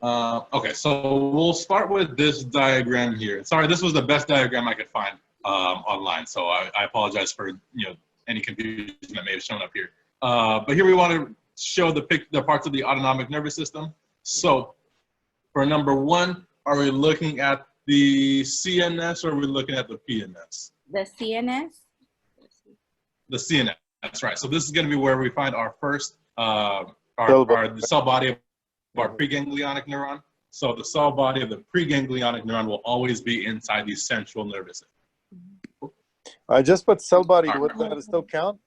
Okay, so we'll start with this diagram here. Sorry, this was the best diagram I could find online, so I apologize for any confusion that may have shown up here. But here we want to show the parts of the autonomic nervous system. So for number one, are we looking at the CNS or are we looking at the PNS? The CNS? The CNS, right. So this is going to be where we find our first, the cell body of our preganglionic neuron. So the cell body of the preganglionic neuron will always be inside the central nervous system. I just put cell body. Would that still count?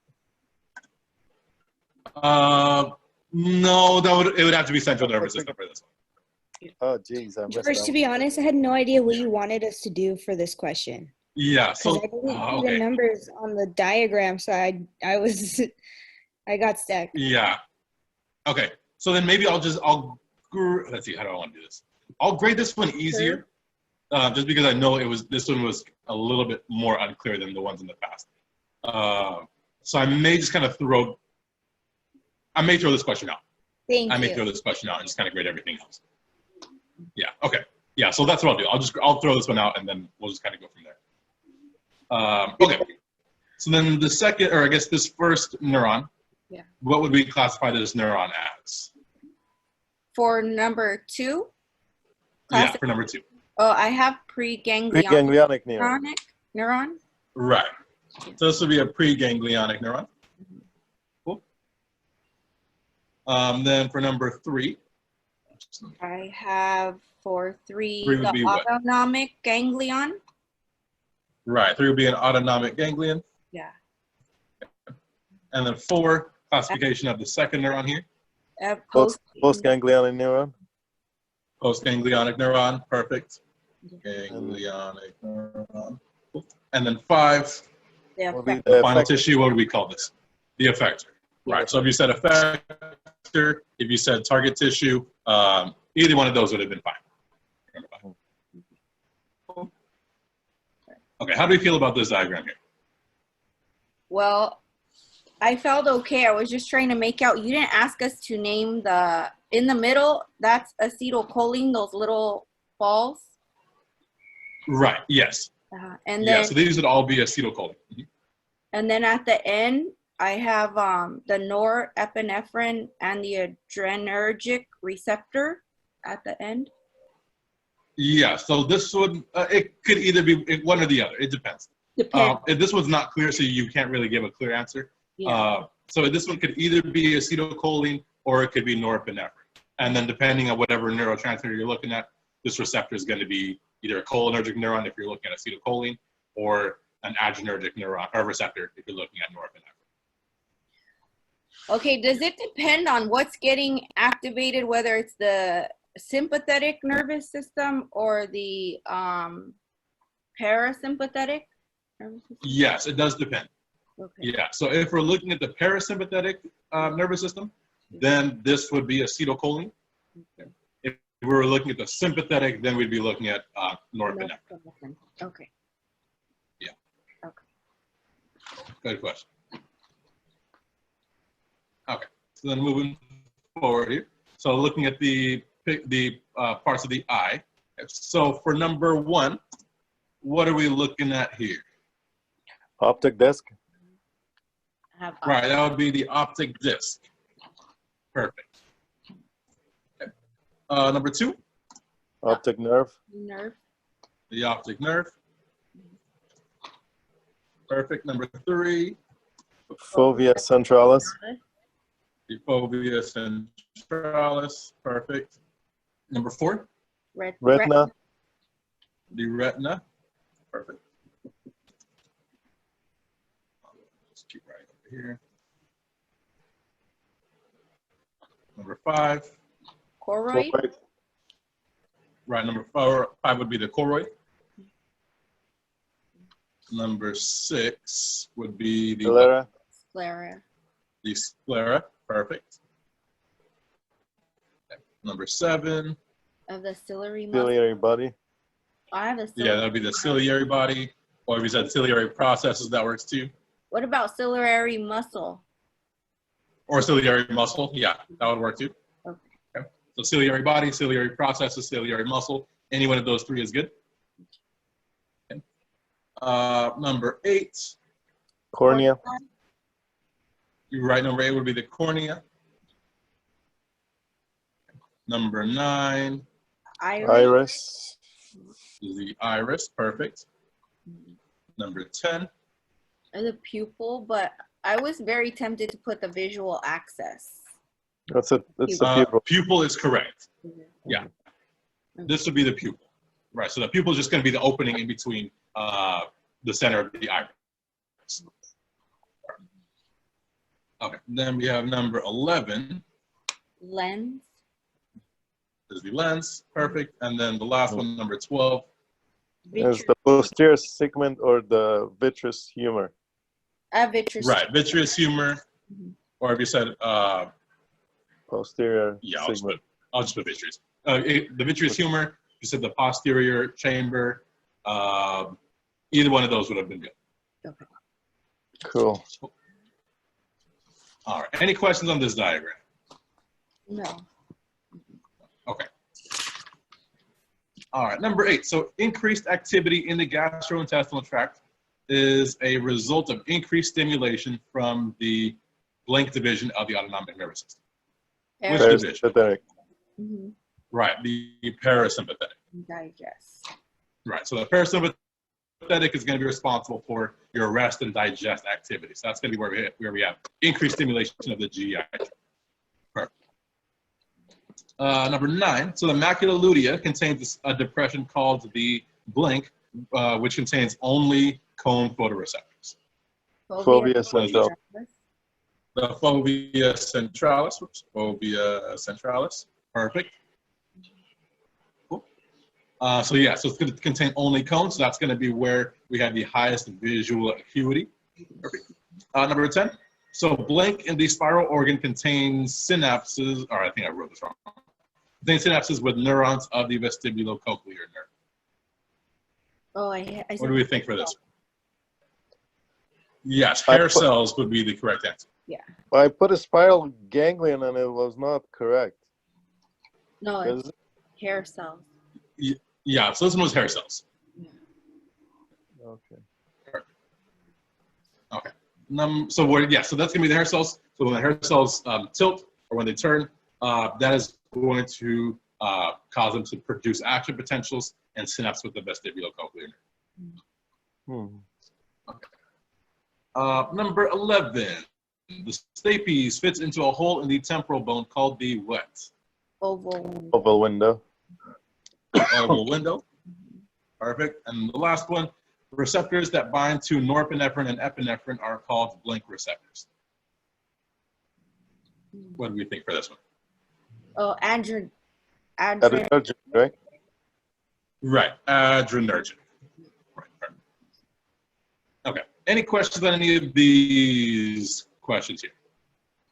No, it would have to be central nervous system for this one. Oh, geez. George, to be honest, I had no idea what you wanted us to do for this question. Yeah, so I didn't see the numbers on the diagram, so I got stuck. Yeah. Okay. So then maybe let's see, how do I want to do this? I'll grade this one easier, just because I know this one was a little bit more unclear than the ones in the past. So I may just kind of throw this question out. I may throw this question out and just kind of grade everything else. Yeah. Okay. Yeah. So that's what I'll do. I'll throw this one out and then we'll just kind of go from there. Okay. So then the second, or I guess this first neuron. Yeah. What would we classify this neuron as? For number two? Yeah, for number two. Oh, I have preganglionic neuron. Right. So this would be a preganglionic neuron. Cool. Then for number three. I have for three would the be what? autonomic ganglion. Right. Three would be an autonomic ganglion. Yeah. And then four, classification of the second neuron here. Postganglionic neuron. Postganglionic neuron, perfect. Ganglionic neuron. And then five, the final tissue, what do we call this? The effector. Right, so if you said effector, if you said target tissue, either one of those would have been fine. Okay, how do we feel about this diagram here? Well, I felt okay. I was just trying to make out. You didn't ask us to name in the middle, that's acetylcholine, those little balls. Right, yes. And then, so these would all be acetylcholine. And then at the end, I have the norepinephrine and the adrenergic receptor at the end. Yeah, so this would, it could either be one or the other. It depends. If this was not clear, so you can't really give a clear answer. Yeah. So this one could either be acetylcholine or it could be norepinephrine. And then depending on whatever neurotransmitter you're looking at, this receptor is going to be either a cholinergic neuron if you're looking at acetylcholine or an adrenergic neuron or receptor if you're looking at norepinephrine. Okay, does it depend on what's getting activated, whether it's the sympathetic nervous system or the parasympathetic nervous system? Yes, it does depend. Okay. Yeah, so if we're looking at the parasympathetic nervous system, then this would be acetylcholine. Okay. If we were looking at the sympathetic, then we'd be looking at norepinephrine. Okay. Yeah. Okay. Good question. Okay, so then moving forward here. So looking at the parts of the eye. So for number one, what are we looking at here? Optic disc. Right, that would be the optic disc. Perfect. Okay. Number two? Optic nerve. The optic nerve. Perfect. Number three? Fovea centralis. The fovea centralis. Perfect. Number four? Retina. The retina. Perfect. Let's keep right over here. Number five. Choroid. Right, number five would be the choroid. Number six would be the sclera. The sclera, perfect. Okay. Number seven. Of the ciliary muscle. Ciliary body. I have a that would be the ciliary body. Or if you said ciliary processes, that works too. What about ciliary muscle? Or ciliary muscle, yeah, that would work too. Okay. So ciliary body, ciliary processes, ciliary muscle, any one of those three is good. Okay. Number 8. Cornea. You're right, number 8 would be the cornea. Number 9 Iris. is the iris, perfect. Number 10. The pupil, but I was very tempted to put the visual axis. That's a pupil. Pupil is correct. Yeah, this would be the pupil. Right, so the pupil is just going to be the opening in between the center of the iris. Okay, then we have number 11. Lens. Is the lens, perfect. And then the last one, number 12. Is the posterior segment or the vitreous humor? Vitreous. Right, vitreous humor, or if you said, Posterior yeah, segment. I'll just put vitreous. The vitreous humor, you said the posterior chamber, either one of those would have been good. Okay. Cool. All right, any questions on this diagram? No. Okay. All right, number 8. So increased activity in the gastrointestinal tract is a result of increased stimulation from the blink division of the autonomic nervous system. Which division? Parasympathetic. Right, the parasympathetic. Digest. Right, so the parasympathetic is going to be responsible for your rest and digest activities. So that's going to be where we have increased stimulation of the GI tract. Perfect. Number 9, so the macula lutea contains a depression called the blink, which contains only cone photoreceptors. Fovea centralis. The fovea centralis, fovea centralis, perfect. Cool. So yeah, so it's going to contain only cones, so that's going to be where we have the highest visual acuity. Perfect. Number 10, so blink in the spiral organ contains synapses, or I think I wrote this wrong. Contains synapses with neurons of the vestibulocochlear nerve. Oh, I What do we think for this? Yes, hair cells would be the correct answer. Yeah. I put a spiral ganglion and it was not correct. No, it's hair cells. Yeah, so this one was hair cells. Okay. Okay. So that's gonna be the hair cells. So when the hair cells tilt or when they turn, that is going to cause them to produce action potentials and synapse with the vestibulocochlear nerve. Okay. Number 11, the stapes fits into a hole in the temporal bone called the what? Oval window. Oval window. Perfect. And the last one, receptors that bind to norepinephrine and epinephrine are called blink receptors. What do we think for this one? Oh, adrenergic, right? Right, adrenergic. Right, perfect. Okay. Any questions on any of these questions here?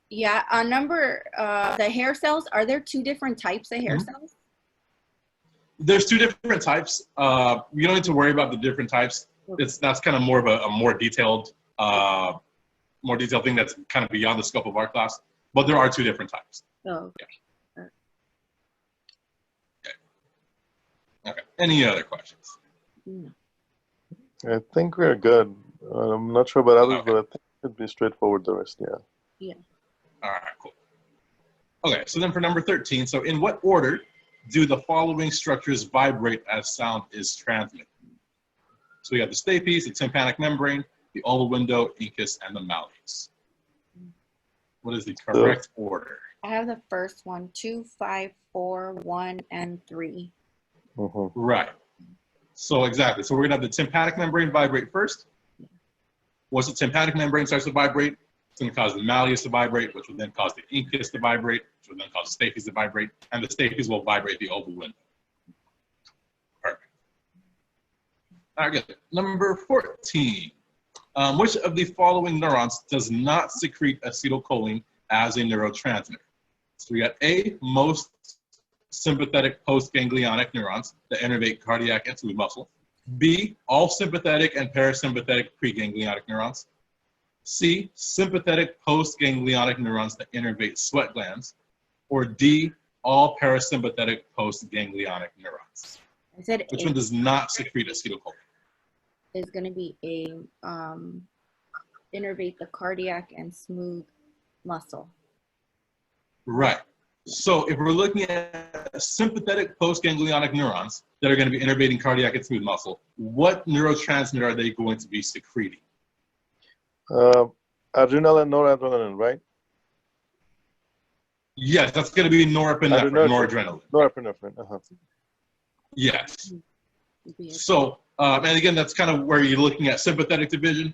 Yeah, on the hair cells, are there 2 different types of hair cells? There's 2 different types. You don't need to worry about the different types. That's kind of more of a more detailed thing that's kind of beyond the scope of our class. But there are 2 different types. Oh, okay. Yeah. Okay. Any other questions? No. I think we're good. I'm not sure about others, Okay. but I think it'd be straightforward the rest, yeah. Yeah. All right, cool. Okay, so then for number 13, so in what order do the following structures vibrate as sound is transmitted? So we have the stapes, the tympanic membrane, the oval window, incus, and the malleus. What is the correct order? I have the first one, 2, 5, 4, 1, and 3. Right. So exactly. So we're gonna have the tympanic membrane vibrate first. Once the tympanic membrane starts to vibrate, it's gonna cause the malleus to vibrate, which will then cause the incus to vibrate, which will then cause the stapes to vibrate, and the stapes will vibrate the oval window. Perfect. All right, good. Number 14. Which of the following neurons does not secrete acetylcholine as a neurotransmitter? So we got A, most sympathetic postganglionic neurons that innervate cardiac and smooth muscle. B, all sympathetic and parasympathetic preganglionic neurons. C, sympathetic postganglionic neurons that innervate sweat glands. Or D, all parasympathetic postganglionic neurons. I said Which A one does not secrete acetylcholine? is going to be A, innervate the cardiac and smooth muscle. Right. So if we're looking at sympathetic postganglionic neurons that are going to be innervating cardiac and smooth muscle, what neurotransmitter are they going to be secreting? Adrenaline, noradrenaline, right? Yes, that's going to be norepinephrine, noradrenaline. Norepinephrine. Uh-huh. Yes. So, and again, that's kind of where you're looking at sympathetic division.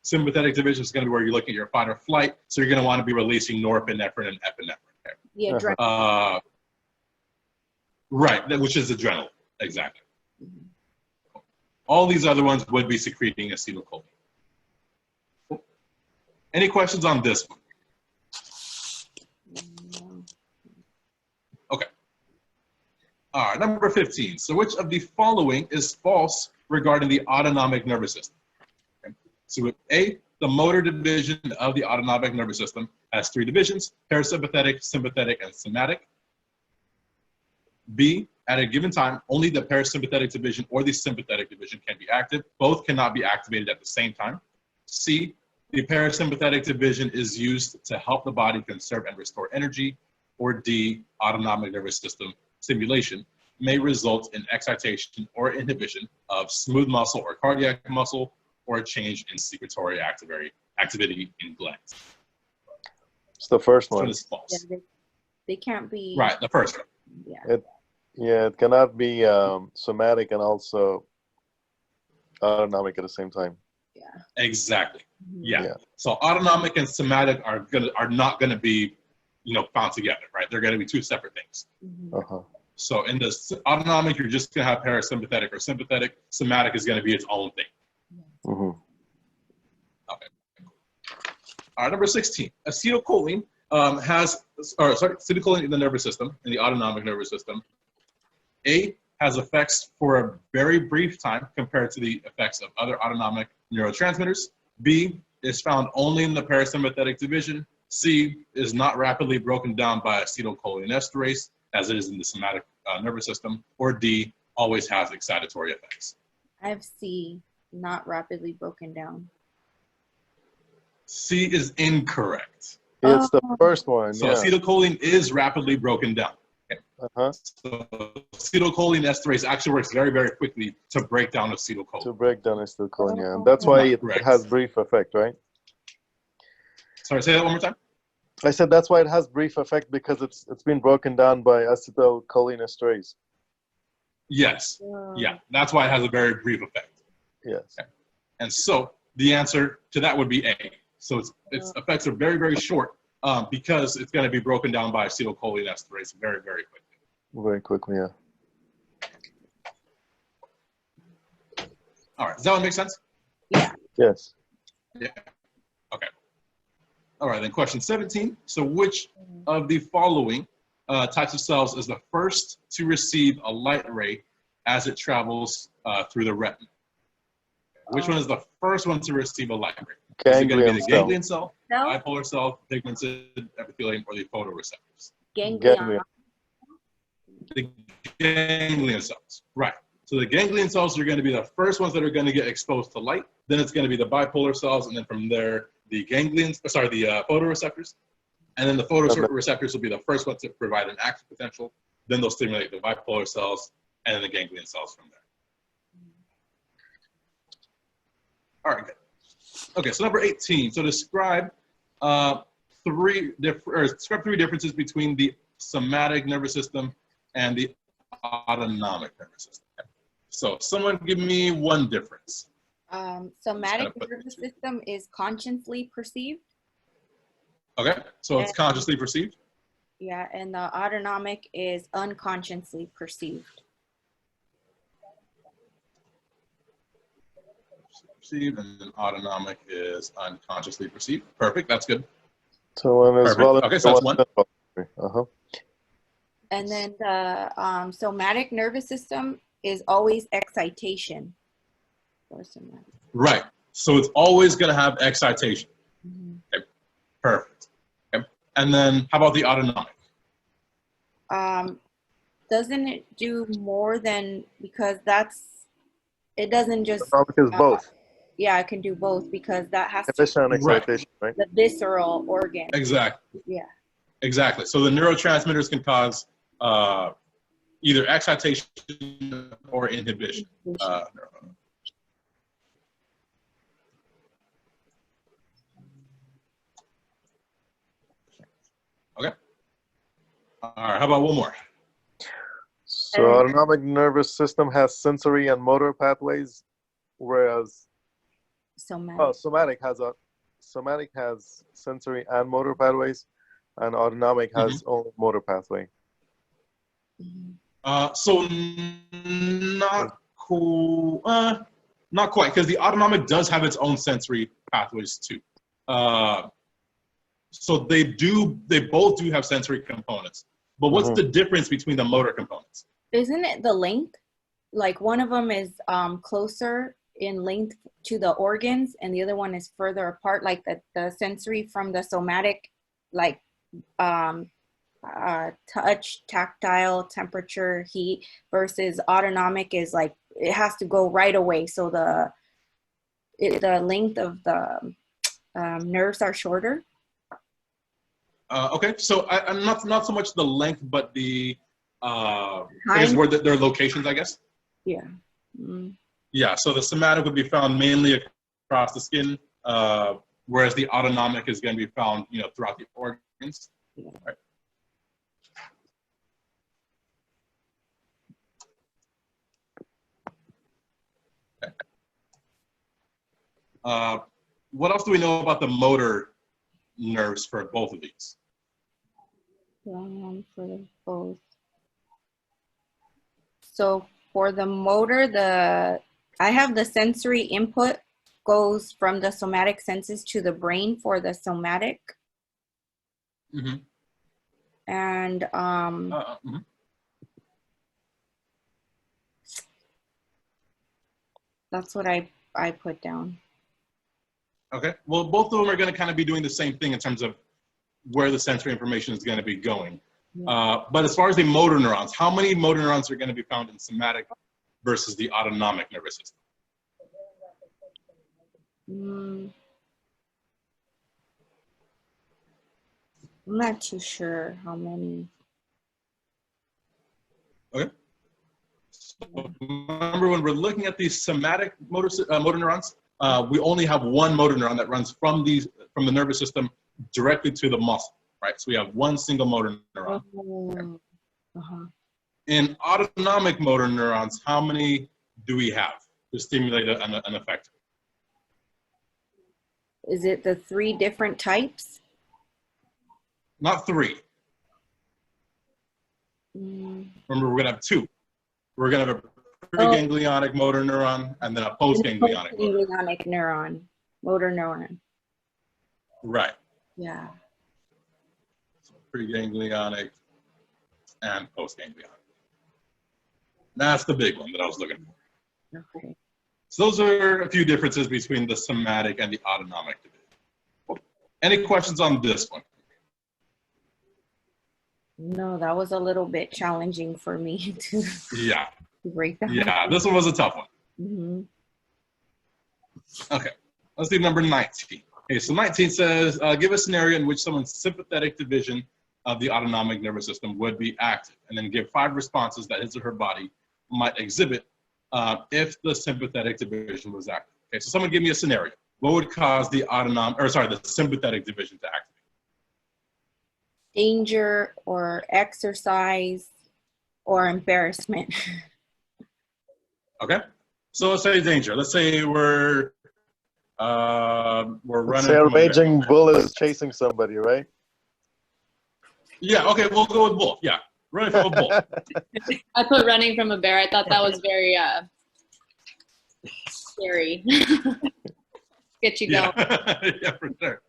Sympathetic division is going to be where you're looking at your fight or flight. So you're going to want to be releasing norepinephrine and epinephrine. The adrenaline. Right, which is adrenaline, exactly. All these other ones would be secreting acetylcholine. Any questions on this one? Okay. All right, number 15. So which of the following is false regarding the autonomic nervous system? Okay. So with A, the motor division of the autonomic nervous system has 3 divisions: parasympathetic, sympathetic, and somatic. B, at a given time, only the parasympathetic division or the sympathetic division can be active. Both cannot be activated at the same time. C, the parasympathetic division is used to help the body conserve and restore energy. Or D, autonomic nervous system stimulation may result in excitation or inhibition of smooth muscle or cardiac muscle, or a change in secretory activity in glands. It's the first This one. one is false. Yeah, they can't be. Right, the first one. Yeah. It cannot be somatic and also autonomic at the same time. Yeah. Exactly. Yeah. Yeah. So autonomic and somatic are not gonna be, found together, right? They're gonna be 2 separate things. Uh-huh. So in the autonomic, you're just gonna have parasympathetic or sympathetic. Somatic is gonna be its own thing. Mm-hmm. Okay. All right, number 16. Acetylcholine acetylcholine in the nervous system, in the autonomic nervous system. A, has effects for a very brief time compared to the effects of other autonomic neurotransmitters. B, is found only in the parasympathetic division. C, is not rapidly broken down by acetylcholinesterase as it is in the somatic nervous system. Or D, always has excitatory effects. I have C, not rapidly broken down. C is incorrect. It's the first one, So yeah. acetylcholine is rapidly broken down. Okay. Uh-huh. So acetylcholinesterase actually works very, very quickly to break down acetylcholine. To break down acetylcholine, yeah. And that's why it Correct. has brief effect, right? Sorry, say that one more time. I said that's why it has brief effect, because it's been broken down by acetylcholinesterase. Yes. Yeah, that's why it has a very brief effect. Yes. Okay. And so the answer to that would be A. So its effects are very, very short because it's going to be broken down by acetylcholinesterase very, very quickly. Very quickly, yeah. All right, does that one make sense? Yeah. Yes. Yeah. Okay. All right, then question 17. So which of the following types of cells is the first to receive a light ray as it travels through the retina? Which one is the first one to receive a light ray? Is it going to be the ganglion cell, bipolar cell, pigmented epithelium, or the photoreceptors? Ganglion. The ganglion cells, right. So the ganglion cells are going to be the first ones that are going to get exposed to light. Then it's going to be the bipolar cells, and then from there, the photoreceptors. And then the photoreceptors will be the first ones to provide an active potential. Then they'll stimulate the bipolar cells, and then the ganglion cells from there. All right, good. Okay, so number 18. So describe three differences between the somatic nervous system and the autonomic nervous system. So someone give me one difference. Somatic nervous system is consciously perceived. Okay, so it's consciously perceived. Yeah, and the autonomic is unconsciously perceived. Perceived, and then autonomic is unconsciously perceived. Perfect, that's good. So one is voluntary. Okay, so that's one. Uh-huh. And then the somatic nervous system is always excitation. Or somatic. Right, so it's always going to have excitation. Mm-hmm. Okay. Perfect. Okay. And then how about the autonomic? Doesn't it do more than, because it doesn't just, Autonomic is both. yeah, it can do both because that has to Inhibition and Right. excitation, right? the visceral organ. Exactly. Yeah. Exactly. So the neurotransmitters can cause either excitation or inhibition. Okay. All right. How about one more? So autonomic nervous system has sensory and motor pathways, whereas somatic has sensory and motor pathways, and autonomic has only motor pathway. So not cool. Not quite, because the autonomic does have its own sensory pathways too. So they both do have sensory components. But what's the difference between the motor components? Isn't it the length? Like one of them is closer in length to the organs and the other one is further apart, like the sensory from the somatic, like touch, tactile, temperature, heat, versus autonomic is like it has to go right away. So the length of the nerves are shorter. Okay, so I'm not so much the length, but the I guess where their locations, I guess. Yeah. Yeah. So the somatic would be found mainly across the skin, whereas the autonomic is going to be found, throughout the organs. Yeah. Right. Okay. What else do we know about the motor nerves for both of these? For both. So for the motor, I have the sensory input goes from the somatic senses to the brain for the somatic. And that's what I put down. Okay. Well, both of them are going to kind of be doing the same thing in terms of where the sensory information is going to be going. But as far as the motor neurons, how many motor neurons are going to be found in somatic versus the autonomic nervous system? I'm not too sure how many. Okay. So remember, when we're looking at these somatic motor neurons, we only have one motor neuron that runs from the nervous system directly to the muscle, right? So we have one single motor neuron. In autonomic motor neurons, how many do we have to stimulate an effector? Is it the 3 different types? Not 3. Remember, we're going to have 2. We're going to have a preganglionic motor neuron and then a postganglionic motor neuron. Right. Yeah. So preganglionic and postganglionic. That's the big one that I was looking for. Okay. So those are a few differences between the somatic and the autonomic division. Any questions on this one? No, that was a little bit challenging for me to break down. Yeah, this one was a tough one. Okay, let's do number 19. Okay, so 19 says, give a scenario in which someone's sympathetic division of the autonomic nervous system would be active, and then give 5 responses that his or her body might exhibit if the sympathetic division was active. Okay, so someone give me a scenario. What would cause the sympathetic division to activate? Danger or exercise or embarrassment. Okay, so let's say danger. Let's say we're running. Say a raging bull is chasing somebody, right? Yeah. Okay, we'll go with bull. Yeah, running from a bull. I put running from a bear. I thought that was very scary. Get you going. Yeah, for sure.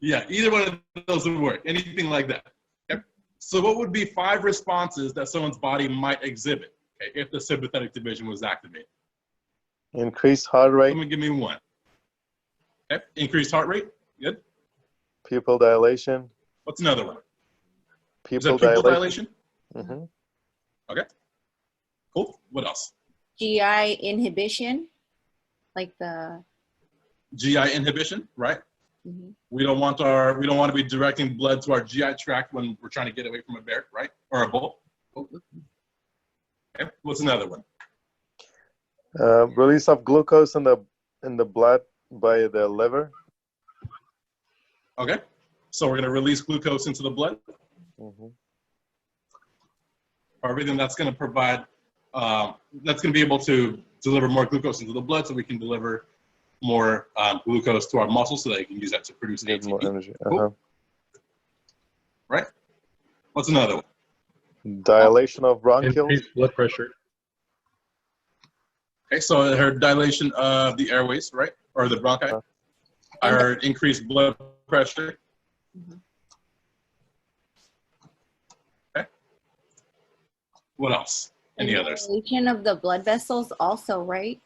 Yeah, either one of those would work. Anything like that. Okay. So what would be 5 responses that someone's body might exhibit, okay, if the sympathetic division was activated? Increased heart rate. Someone give me one. Okay. Increased heart rate. Good. Pupil dilation. What's another one? Pupil dilation? Mm-hmm. Okay. Cool. What else? GI inhibition, like the GI inhibition, right? mm-hmm. We don't want to be directing blood to our GI tract when we're trying to get away from a bear, right? Or a bull. Okay. What's another one? Release of glucose in the blood by the liver. Okay. So we're going to release glucose into the blood. Mm-hmm. Everything that's going to provide, that's going to be able to deliver more glucose into the blood, so we can deliver more glucose to our muscles, so that you can use that to produce ATP. More energy. Cool. Right. What's another one? Dilation of bronchioles. Increased blood pressure. Okay, so her dilation of the airways, right, or the bronchi, or increased blood pressure. Mm-hmm. Okay. What else? Any others? Dilation of the blood vessels, also, right?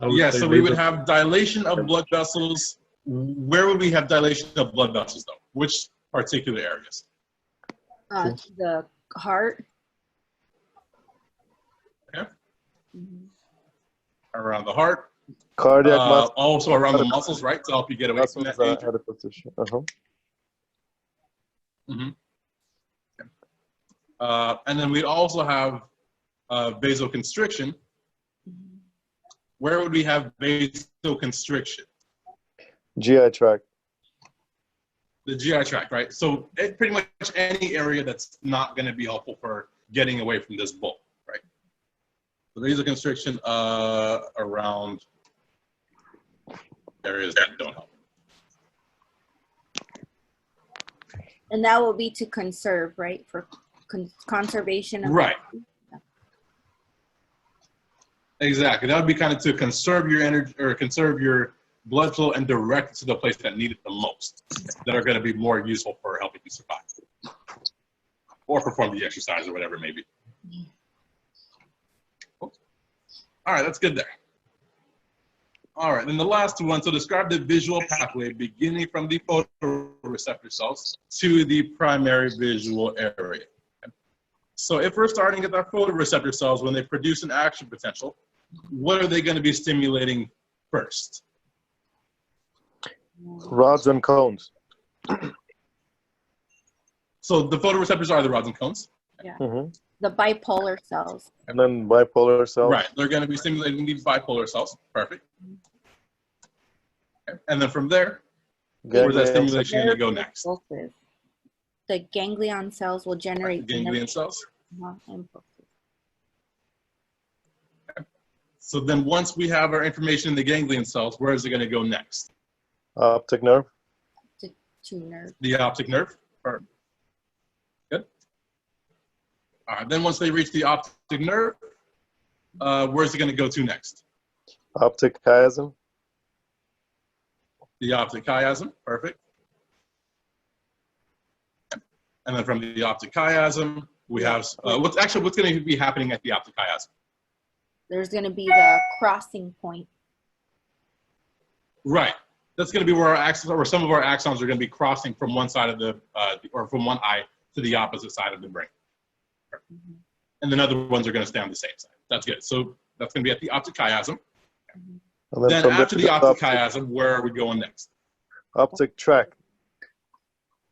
Yeah, so we would have dilation of blood vessels. Where would we have dilation of blood vessels, though? Which particular areas? To the heart. Okay. Mm-hmm. Around the heart. Cardiac muscle. Also around the muscles, right? To help you get away from that danger. Mm-hmm. Okay. And then we'd also have vasoconstriction. Mm-hmm. Where would we have vasoconstriction? GI tract. The GI tract, right? So pretty much any area that's not going to be helpful for getting away from this bull, right? The vasoconstriction around areas that don't help. And that will be to conserve, right? For conservation of right. Exactly. That would be kind of to conserve your energy or conserve your blood flow and direct it to the place that need it the most, that are going to be more useful for helping you survive or perform the exercise or whatever it may be. Cool. All right, that's good there. All right, then the last one, so describe the visual pathway beginning from the photoreceptor cells to the primary visual area. So if we're starting at our photoreceptor cells, when they produce an action potential, what are they going to be stimulating first? Rods and cones. So the photoreceptors are the rods and cones. Yeah. Mm-hmm. The bipolar cells. And then bipolar cells. Right. They're going to be stimulating these bipolar cells. Perfect. Okay. And then from there, where's that stimulation going to go next? The ganglion cells will generate right. Ganglion cells. Impulses. Okay. So then once we have our information in the ganglion cells, where is it going to go next? Optic nerve. To nerve. The optic nerve. Perfect. Good. All right. Then once they reach the optic nerve, where's it going to go to next? Optic chiasm. The optic chiasm. Perfect. And then from the optic chiasm, we have what's going to be happening at the optic chiasm? There's going to be the crossing point. Right. That's going to be where our axons, or some of our axons, are going to be crossing from one side of the, or from one eye to the opposite side of the brain. Mm-hmm. And then other ones are going to stay on the same side. That's good. So that's going to be at the optic chiasm. Mm-hmm. Then after the optic chiasm, where are we going next? Optic tract.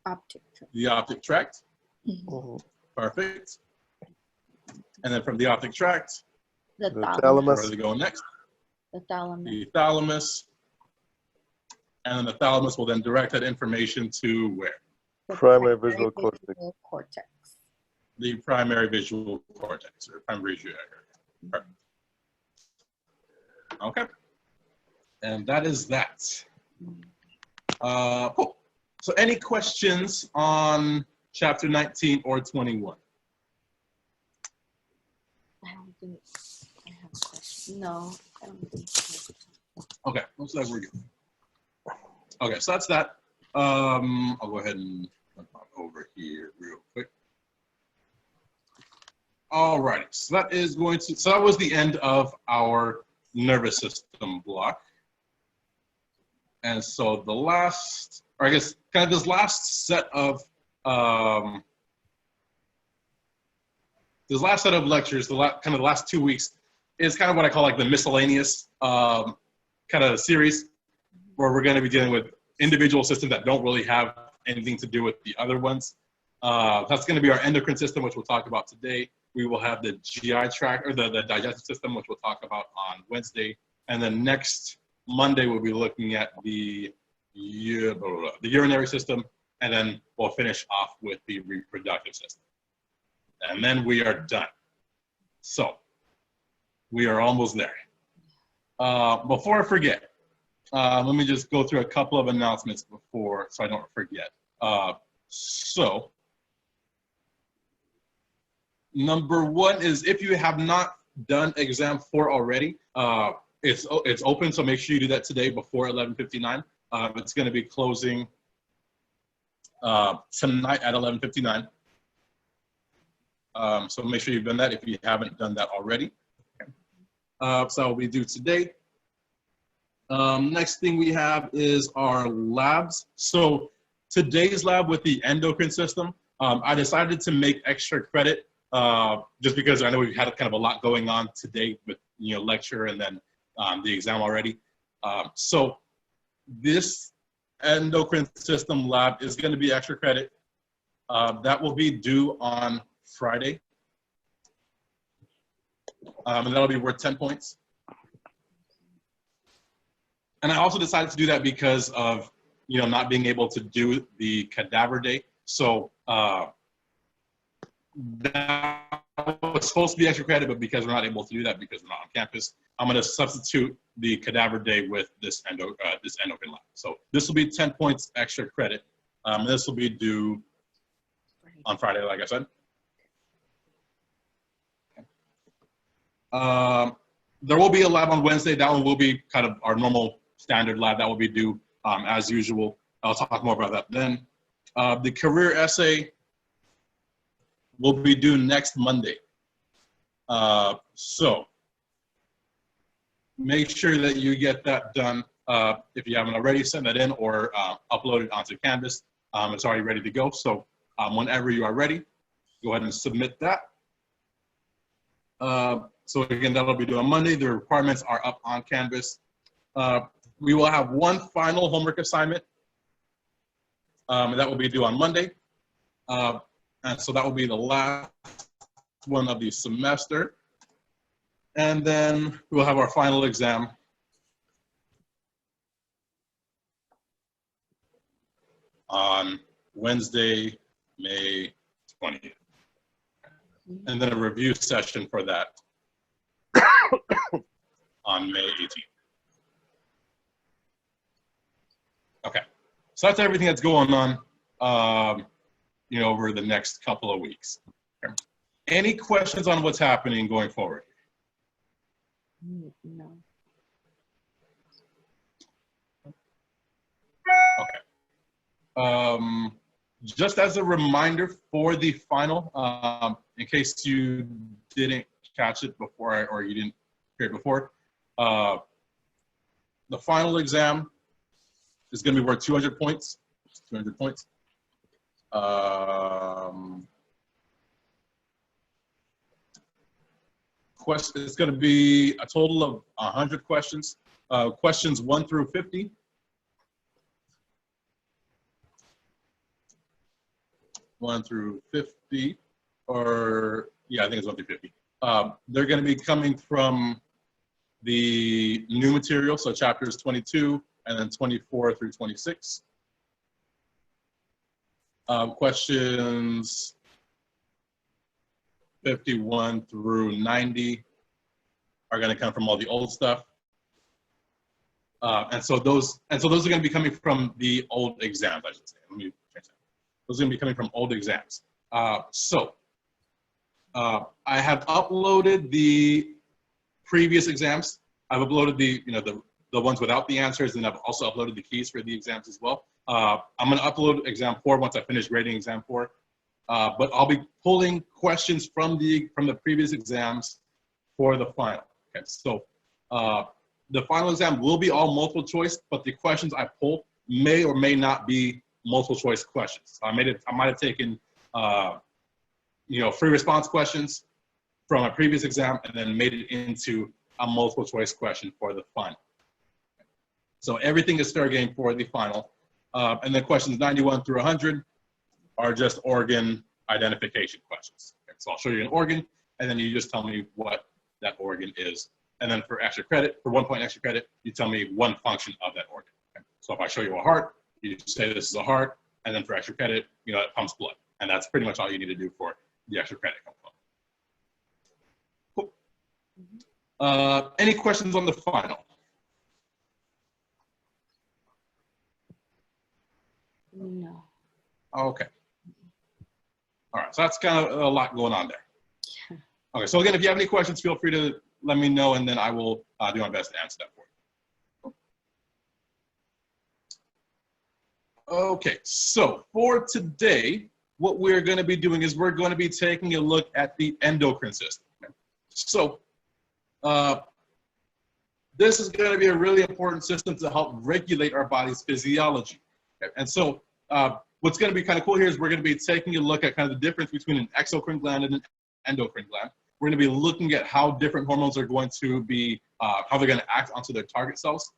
Optic tract. The optic tract. Mm-hmm. Perfect. And then from the optic tract, the thalamus. where are they going next? The thalamus. The thalamus. And then the thalamus will then direct that information to where? The primary visual cortex. The primary visual cortex, or primary visual area. Perfect. Okay. And that is that. Cool. So any questions on chapter 19 or 21? I don't think I have a question. No, I don't think so. Okay, looks like we're good. Okay, so that's that. I'll go ahead and jump on over here real quick. All right, so that is going to, so that was the end of our nervous system block. And so the last, or I guess kind of this last set of this last set of lectures, the last 2 weeks, is kind of what I call like the miscellaneous kind of series, where we're going to be dealing with individual systems that don't really have anything to do with the other ones. That's going to be our endocrine system, which we'll talk about today. We will have the GI tract, or the digestive system, which we'll talk about on Wednesday. And then next Monday, we'll be looking at the urinary system, and then we'll finish off with the reproductive system. And then we are done. So we are almost there. Before I forget, let me just go through a couple of announcements before, so I don't forget. So number one is, if you have not done exam 4 already, it's open, so make sure you do that today before 11:59. It's going to be closing tonight at 11:59. So make sure you've done that if you haven't done that already. Okay. So we do today. Next thing we have is our labs. So today's lab with the endocrine system, I decided to make extra credit just because I know we've had kind of a lot going on today with lecture and then the exam already. So this endocrine system lab is going to be extra credit. That will be due on Friday. And that'll be worth 10 points. And I also decided to do that because of, not being able to do the cadaver day. So that was supposed to be extra credit, but because we're not able to do that because we're not on campus, I'm going to substitute the cadaver day with this endocrine lab. So this will be 10 points extra credit. This will be due on Friday, like I said. There will be a lab on Wednesday. That one will be kind of our normal standard lab. That will be due as usual. I'll talk more about that then. The career essay will be due next Monday. So make sure that you get that done. If you haven't already, send that in or upload it onto Canvas. It's already ready to go. So whenever you are ready, go ahead and submit that. So again, that'll be due on Monday. The requirements are up on Canvas. We will have one final homework assignment, and that will be due on Monday. And so that will be the last one of the semester. And then we'll have our final exam on Wednesday, May 20th. And then a review session for that on May 18th. Okay, so that's everything that's going on, over the next couple of weeks. Okay. Any questions on what's happening going forward? No. Okay. Just as a reminder for the final, in case you didn't catch it before or you didn't hear it before, the final exam is going to be worth 200 points. 200 points. It's going to be a total of 100 questions. Questions 1 through 50. One through 50, or yeah, I think it's 1 through 50. They're going to be coming from the new material, so chapters 22 and then 24 through 26. Questions 51 through 90 are going to come from all the old stuff. And so those are going to be coming from the old exams, I should say. Let me change that. Those are going to be coming from old exams. I have uploaded the previous exams. I've uploaded the ones without the answers, and I've also uploaded the keys for the exams as well. I'm going to upload exam 4 once I finish grading exam 4. But I'll be pulling questions from the previous exams for the final. Okay, so the final exam will be all multiple choice, but the questions I pull may or may not be multiple choice questions. I might have taken, free response questions from a previous exam and then made it into a multiple choice question for the final. So everything is fair game for the final. And then questions 91 through 100 are just organ identification questions. Okay, so I'll show you an organ, and then you just tell me what that organ is. And then for extra credit, for 1 point extra credit, you tell me one function of that organ. Okay? So if I show you a heart, you say this is a heart, and then for extra credit, it pumps blood. And that's pretty much all you need to do for the extra credit component. Cool. Any questions on the final? No. Okay. All right, so that's kind of a lot going on there. Okay, so again, if you have any questions, feel free to let me know, and then I will do my best to answer that for you. Okay, so for today, what we're going to be doing is we're going to be taking a look at the endocrine system. Okay? So this is going to be a really important system to help regulate our body's physiology. Okay? And so what's going to be kind of cool here is we're going to be taking a look at kind of the difference between an exocrine gland and an endocrine gland. We're going to be looking at how different hormones are going to be, how they're going to act onto their target cells.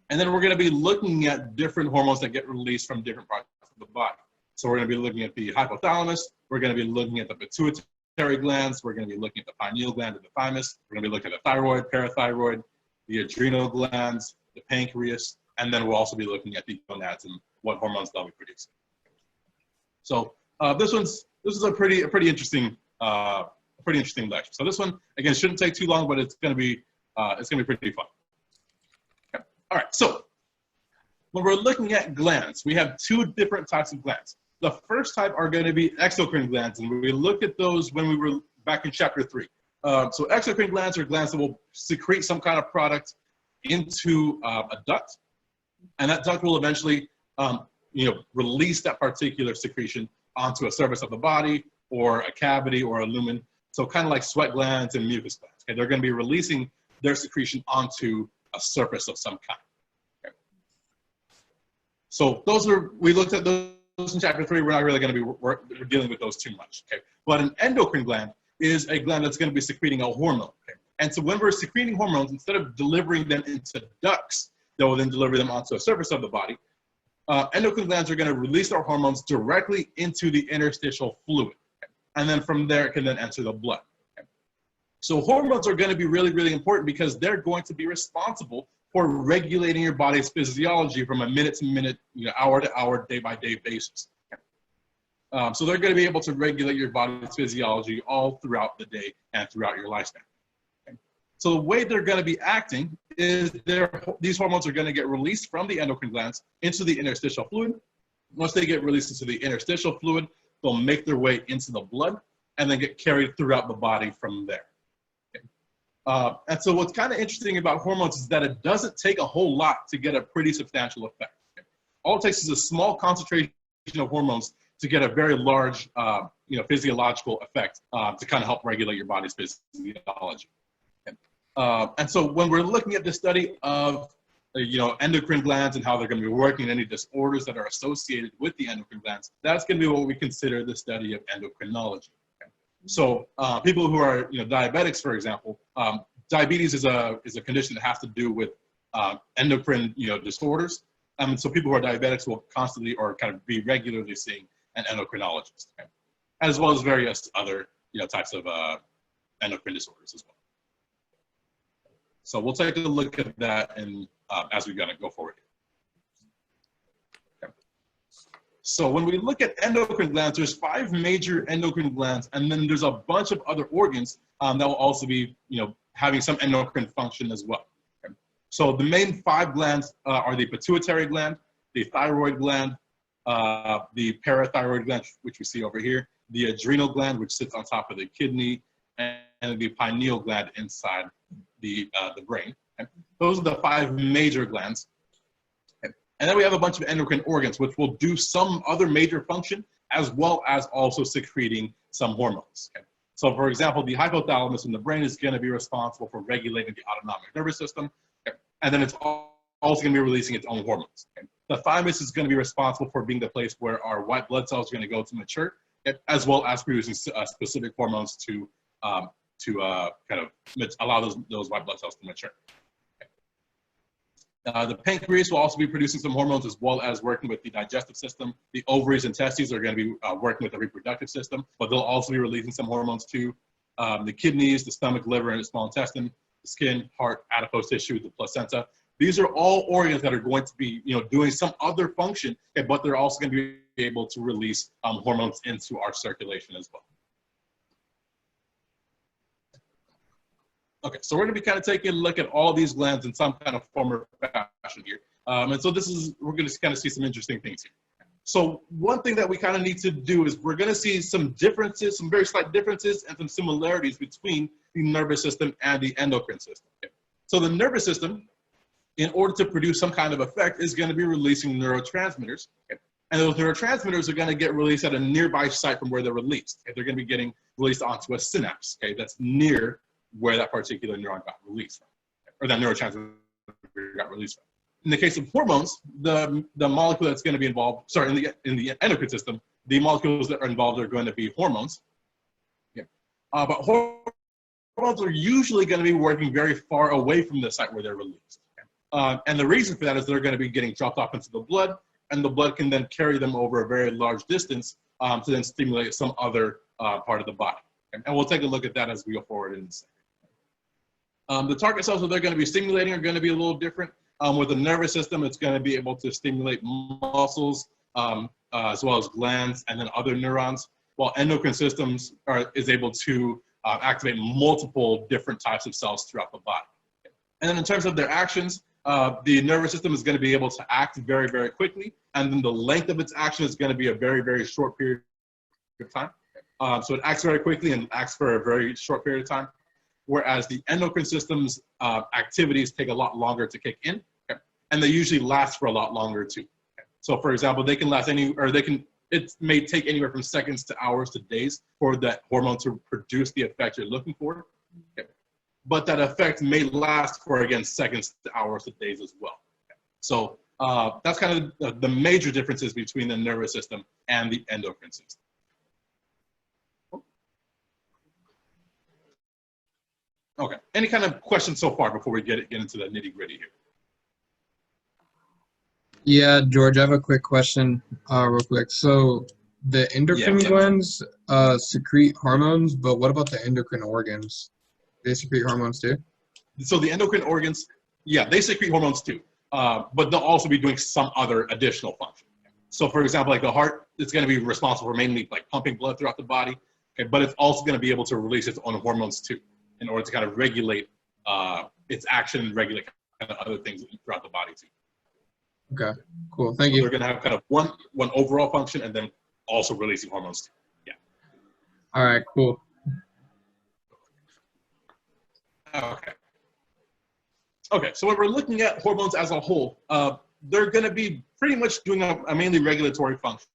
And then we're going to be looking at different hormones that get released from different parts of the body. So we're going to be looking at the hypothalamus. We're going to be looking at the pituitary glands. We're going to be looking at the pineal gland and the thymus. We're going to be looking at the thyroid, parathyroid, the adrenal glands, the pancreas, and then we'll also be looking at the gonads and what hormones they'll be producing. So this is a pretty interesting lecture. So this one again shouldn't take too long, but it's gonna be pretty fun. Okay. All right. So when we're looking at glands, we have two different types of glands. The first type are going to be exocrine glands, and we looked at those when we were back in chapter 3. So exocrine glands are glands that will secrete some kind of product into a duct, and that duct will eventually release that particular secretion onto a surface of the body or a cavity or a lumen. So kind of like sweat glands and mucus glands. Okay? They're going to be releasing their secretion onto a surface of some kind. Okay? So we looked at those in chapter 3. We're not really going to be dealing with those too much. Okay? But an endocrine gland is a gland that's going to be secreting a hormone. Okay? And so when we're secreting hormones, instead of delivering them into ducts that will then deliver them onto a surface of the body, endocrine glands are going to release their hormones directly into the interstitial fluid. Okay? And then from there, it can then enter the blood. Okay? So hormones are going to be really, really important because they're going to be responsible for regulating your body's physiology from a minute-to-minute, hour-to-hour, day-by-day basis. Okay? So they're going to be able to regulate your body's physiology all throughout the day and throughout your lifespan. Okay? So the way they're going to be acting is these hormones are going to get released from the endocrine glands into the interstitial fluid. Once they get released into the interstitial fluid, they'll make their way into the blood and then get carried throughout the body from there. Okay? And so what's kind of interesting about hormones is that it doesn't take a whole lot to get a pretty substantial effect. Okay? All it takes is a small concentration of hormones to get a very large physiological effect to kind of help regulate your body's physiology. And so when we're looking at the study of endocrine glands and how they're going to be working, any disorders that are associated with the endocrine glands, that's going to be what we consider the study of endocrinology. Okay? So people who are diabetics, for example, diabetes is a condition that has to do with endocrine disorders. So people who are diabetics will constantly or kind of be regularly seeing an endocrinologist, okay? As well as various other types of endocrine disorders as well. So we'll take a look at that and as we're going to go forward. Okay. So when we look at endocrine glands, there's 5 major endocrine glands, and then there's a bunch of other organs that will also be having some endocrine function as well. Okay. So the main 5 glands are the pituitary gland, the thyroid gland, the parathyroid gland, which we see over here, the adrenal gland, which sits on top of the kidney, and the pineal gland inside the brain. Okay? Those are the 5 major glands. Okay? And then we have a bunch of endocrine organs, which will do some other major function, as well as also secreting some hormones. Okay? So for example, the hypothalamus in the brain is going to be responsible for regulating the autonomic nervous system. Okay? And then it's also going to be releasing its own hormones. Okay? The thymus is going to be responsible for being the place where our white blood cells are going to go to mature, okay? As well as producing specific hormones to kind of allow those white blood cells to mature. The pancreas will also be producing some hormones as well as working with the digestive system. The ovaries and testes are going to be working with the reproductive system, but they'll also be releasing some hormones too. The kidneys, the stomach, liver, and the small intestine, the skin, heart, adipose tissue, the placenta. These are all organs that are going to be, doing some other function, okay, but they're also going to be able to release hormones into our circulation as well. Okay, so we're going to be kind of taking a look at all these glands in some kind of form or fashion here. And so we're going to kind of see some interesting things here. So one thing that we kind of need to do is we're going to see some differences, some very slight differences and some similarities between the nervous system and the endocrine system. Okay. So the nervous system, in order to produce some kind of effect, is going to be releasing neurotransmitters. Okay. And those neurotransmitters are going to get released at a nearby site from where they're released. Okay. They're going to be getting released onto a synapse, okay, that's near where that particular neuron got released from, or that neurotransmitter got released from. In the case of hormones, the molecule that's going to be involved, sorry, in the endocrine system, the molecules that are involved are going to be hormones. Yeah. But hormones are usually going to be working very far away from the site where they're released. And the reason for that is they're going to be getting dropped off into the blood, and the blood can then carry them over a very large distance to then stimulate some other part of the body. And we'll take a look at that as we go forward in a second. The target cells that they're going to be stimulating are going to be a little different. With the nervous system, it's going to be able to stimulate muscles as well as glands and then other neurons, while endocrine systems is able to activate multiple different types of cells throughout the body. And then in terms of their actions, the nervous system is going to be able to act very, very quickly, and then the length of its action is going to be a very, very short period of time. So it acts very quickly and acts for a very short period of time, whereas the endocrine system's activities take a lot longer to kick in, okay? And they usually last for a lot longer too. Okay? So for example, they can last it may take anywhere from seconds to hours to days for that hormone to produce the effect you're looking for. Okay? But that effect may last for, again, seconds to hours to days as well. Okay? So that's kind of the major differences between the nervous system and the endocrine system. Okay, any kind of questions so far before we get into the nitty gritty here? Yeah, George, I have a quick question real quick. So the endocrine glands secrete hormones, but what about the endocrine organs? They secrete hormones too? So the endocrine organs, yeah, they secrete hormones too, but they'll also be doing some other additional function. So for example, like the heart, it's going to be responsible for mainly like pumping blood throughout the body, okay, but it's also going to be able to release its own hormones too, in order to kind of regulate its action and regulate kind of other things throughout the body too. Okay, cool. Thank you. They're going to have kind of one overall function and then also releasing hormones too. Yeah. All right, cool. Okay. Okay, so when we're looking at hormones as a whole, they're going to be pretty much doing a mainly regulatory function.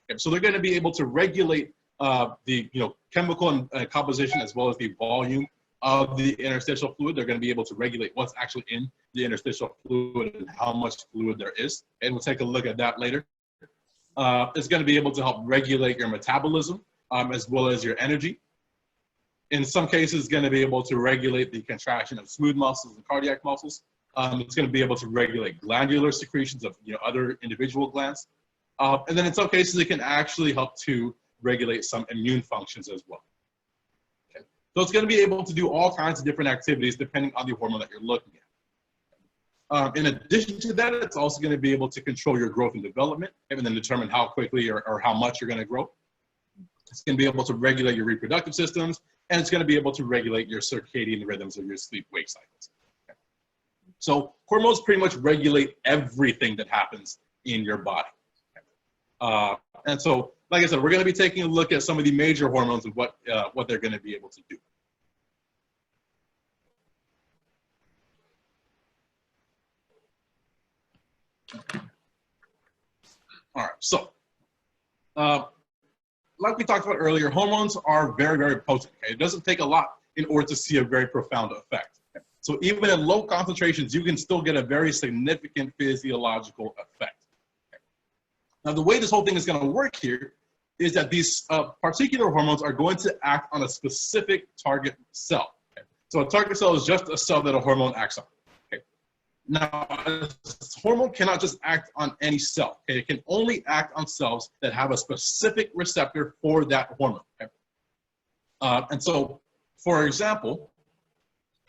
Okay, so they're going to be able to regulate the chemical and composition as well as the volume of the interstitial fluid. They're going to be able to regulate what's actually in the interstitial fluid and how much fluid there is. And we'll take a look at that later. It's going to be able to help regulate your metabolism as well as your energy. In some cases, it's going to be able to regulate the contraction of smooth muscles and cardiac muscles. It's going to be able to regulate glandular secretions of other individual glands. And then in some cases, it can actually help to regulate some immune functions as well. Okay. So it's going to be able to do all kinds of different activities depending on the hormone that you're looking at. In addition to that, it's also going to be able to control your growth and development and then determine how quickly or how much you're going to grow. It's going to be able to regulate your reproductive systems, and it's going to be able to regulate your circadian rhythms of your sleep-wake cycles. Okay. So hormones pretty much regulate everything that happens in your body. Okay. And so, like I said, we're going to be taking a look at some of the major hormones and what they're going to be able to do. All right, so like we talked about earlier, hormones are very, very potent. Okay? It doesn't take a lot in order to see a very profound effect. Okay? So even in low concentrations, you can still get a very significant physiological effect. Now, the way this whole thing is going to work here is that these particular hormones are going to act on a specific target cell. Okay? So a target cell is just a cell that a hormone acts on. Okay? Now, a hormone cannot just act on any cell. Okay? It can only act on cells that have a specific receptor for that hormone. Okay? And so, for example,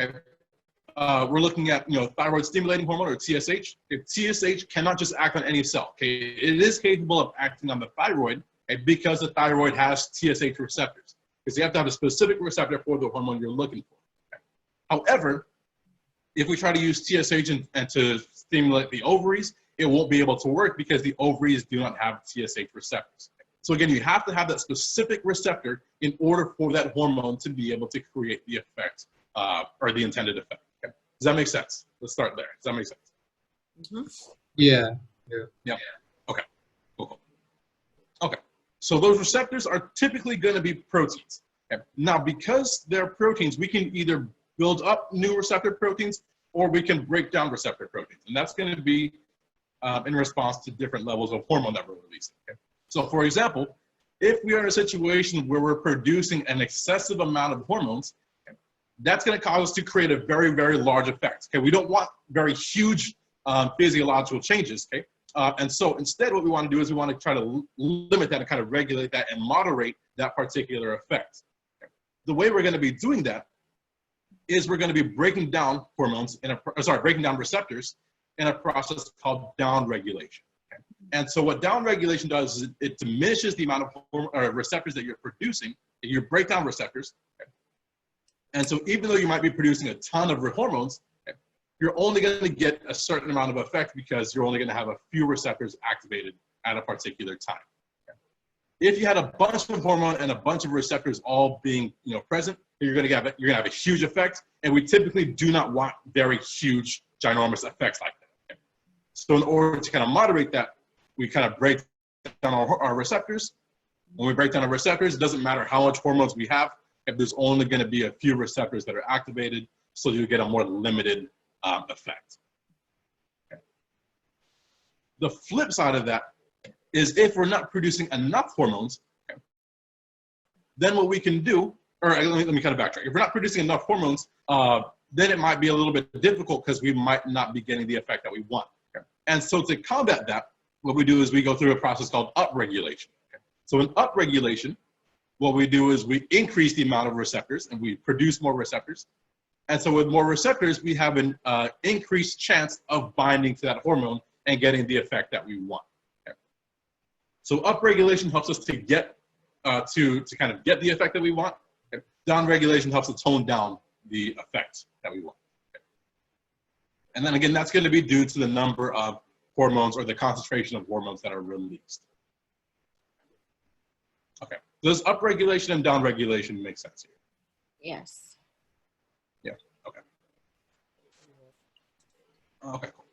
okay, we're looking at thyroid stimulating hormone, or TSH. Okay? TSH cannot just act on any cell. Okay? It is capable of acting on the thyroid, okay, because the thyroid has TSH receptors. Because you have to have a specific receptor for the hormone you're looking for. Okay? However, if we try to use TSH and to stimulate the ovaries, it won't be able to work because the ovaries do not have TSH receptors. So again, you have to have that specific receptor in order for that hormone to be able to create the effect, or the intended effect. Okay? Does that make sense? Let's start there. Does that make sense? Mm-hmm. Yeah. Okay. Cool. Okay. So those receptors are typically going to be proteins. Okay? Now, because they're proteins, we can either build up new receptor proteins or we can break down receptor proteins. And that's going to be in response to different levels of hormone that we're releasing. Okay? So for example, if we are in a situation where we're producing an excessive amount of hormones, okay, that's going to cause us to create a very, very large effect. Okay? We don't want very huge physiological changes. Okay? And so instead what we want to do is we want to try to limit that and kind of regulate that and moderate that particular effect. Okay? The way we're going to be doing that is we're going to be breaking down hormones breaking down receptors in a process called downregulation. Okay? And so what downregulation does is it diminishes the amount of receptors that you're producing. You break down receptors. Okay? And so even though you might be producing a ton of hormones, okay, you're only going to get a certain amount of effect because you're only going to have a few receptors activated at a particular time. Okay? If you had a bunch of hormone and a bunch of receptors all being present, you're going to have a huge effect, and we typically do not want very huge, ginormous effects like that. Okay? So in order to kind of moderate that, we kind of break down our receptors. When we break down our receptors, it doesn't matter how much hormones we have, if there's only going to be a few receptors that are activated, so you get a more limited effect. Okay? The flip side of that is if we're not producing enough hormones, okay, then what we can do, or let me kind of backtrack. If we're not producing enough hormones, then it might be a little bit difficult because we might not be getting the effect that we want. Okay? And so to combat that, what we do is we go through a process called upregulation. Okay? So in upregulation, what we do is we increase the amount of receptors and we produce more receptors. And so with more receptors, we have an increased chance of binding to that hormone and getting the effect that we want. Okay? So upregulation helps us to get to kind of get the effect that we want. Okay? Downregulation helps to tone down the effect that we want. Okay? And then again, that's going to be due to the number of hormones or the concentration of hormones that are released. Okay, does upregulation and downregulation make sense here? Yes. Yeah, okay. Okay, cool.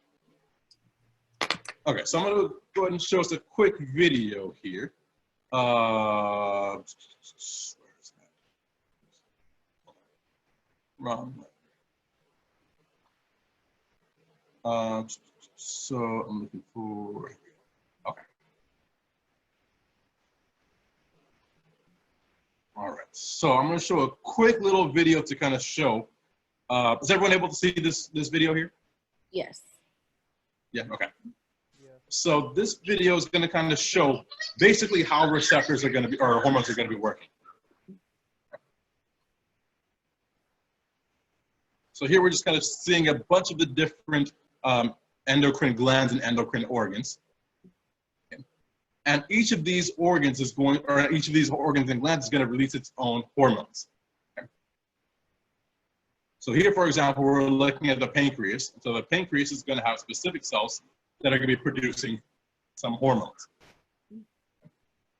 Okay, so I'm going to go ahead and show us a quick video here. Where is that? Wrong. So I'm looking for, okay. All right, so I'm going to show a quick little video to kind of show. Is everyone able to see this video here? Yes. Yeah, okay. Yeah. So this video is going to kind of show basically how receptors are going to be, or hormones are going to be working. So here we're just kind of seeing a bunch of the different endocrine glands and endocrine organs. And each of these organs is going, or each of these organs and glands is going to release its own hormones. Okay. So here, for example, we're looking at the pancreas. So the pancreas is going to have specific cells that are going to be producing some hormones.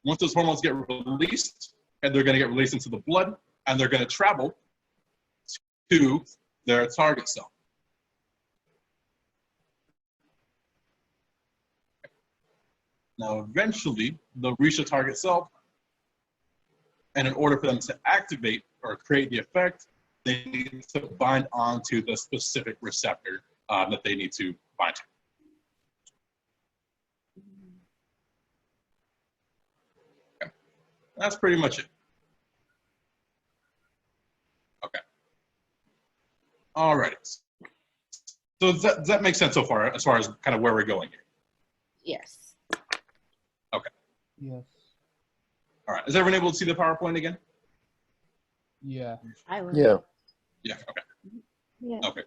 Once those hormones get released, and they're going to get released into the blood, and they're going to travel to their target cell. Now, eventually, they'll reach the target cell, and in order for them to activate or create the effect, they need to bind onto the specific receptor that they need to bind to. Okay. That's pretty much it. Okay. All right. So does that make sense so far, as far as kind of where we're going here? Yes. Okay. Yes. All right. Is everyone able to see the PowerPoint again? Yeah. I will. Yeah. Yeah. Okay. Yeah. Okay.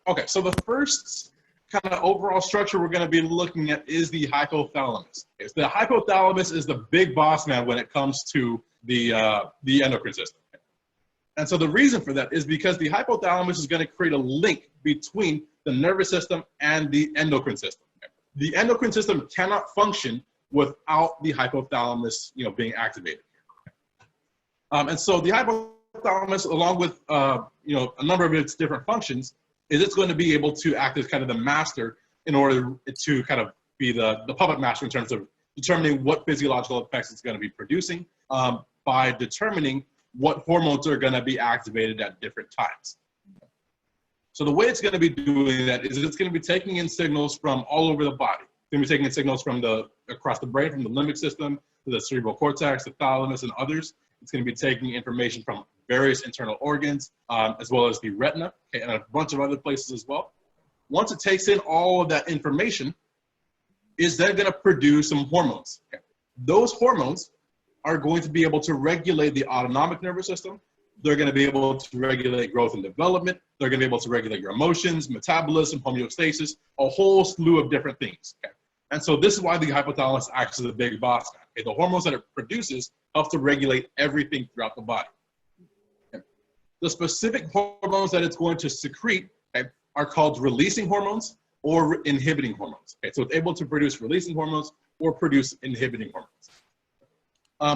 Okay. So the first kind of overall structure we're going to be looking at is the hypothalamus. Okay, so the hypothalamus is the big boss man when it comes to the endocrine system. And so the reason for that is because the hypothalamus is going to create a link between the nervous system and the endocrine system. The endocrine system cannot function without the hypothalamus, being activated. And so the hypothalamus, along with a number of its different functions, is it's going to be able to act as kind of the master in order to kind of be the puppet master in terms of determining what physiological effects it's going to be producing by determining what hormones are going to be activated at different times. So the way it's going to be doing that is it's going to be taking in signals from all over the body. It's going to be taking in signals from across the brain, from the limbic system to the cerebral cortex, the thalamus, and others. It's going to be taking information from various internal organs, as well as the retina, okay, and a bunch of other places as well. Once it takes in all of that information, is then going to produce some hormones. Okay. Those hormones are going to be able to regulate the autonomic nervous system. They're going to be able to regulate growth and development. They're going to be able to regulate your emotions, metabolism, homeostasis, a whole slew of different things. Okay? And so this is why the hypothalamus acts as a big boss man. Okay? The hormones that it produces help to regulate everything throughout the body. Okay? The specific hormones that it's going to secrete, okay, are called releasing hormones or inhibiting hormones. Okay? So it's able to produce releasing hormones or produce inhibiting hormones.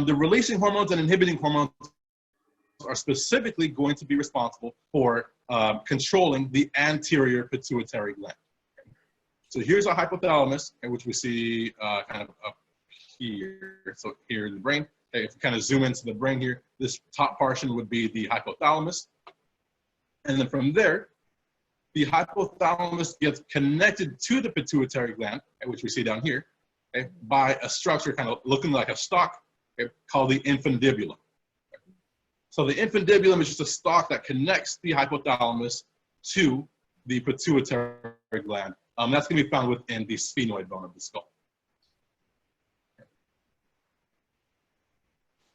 The releasing hormones and inhibiting hormones are specifically going to be responsible for controlling the anterior pituitary gland. Okay. So here's our hypothalamus, which we see kind of up here. So here in the brain. Okay, if you kind of zoom into the brain here, this top portion would be the hypothalamus. And then from there, the hypothalamus gets connected to the pituitary gland, which we see down here, okay, by a structure kind of looking like a stalk, okay, called the infundibulum. So the infundibulum is just a stalk that connects the hypothalamus to the pituitary gland. That's going to be found within the sphenoid bone of the skull.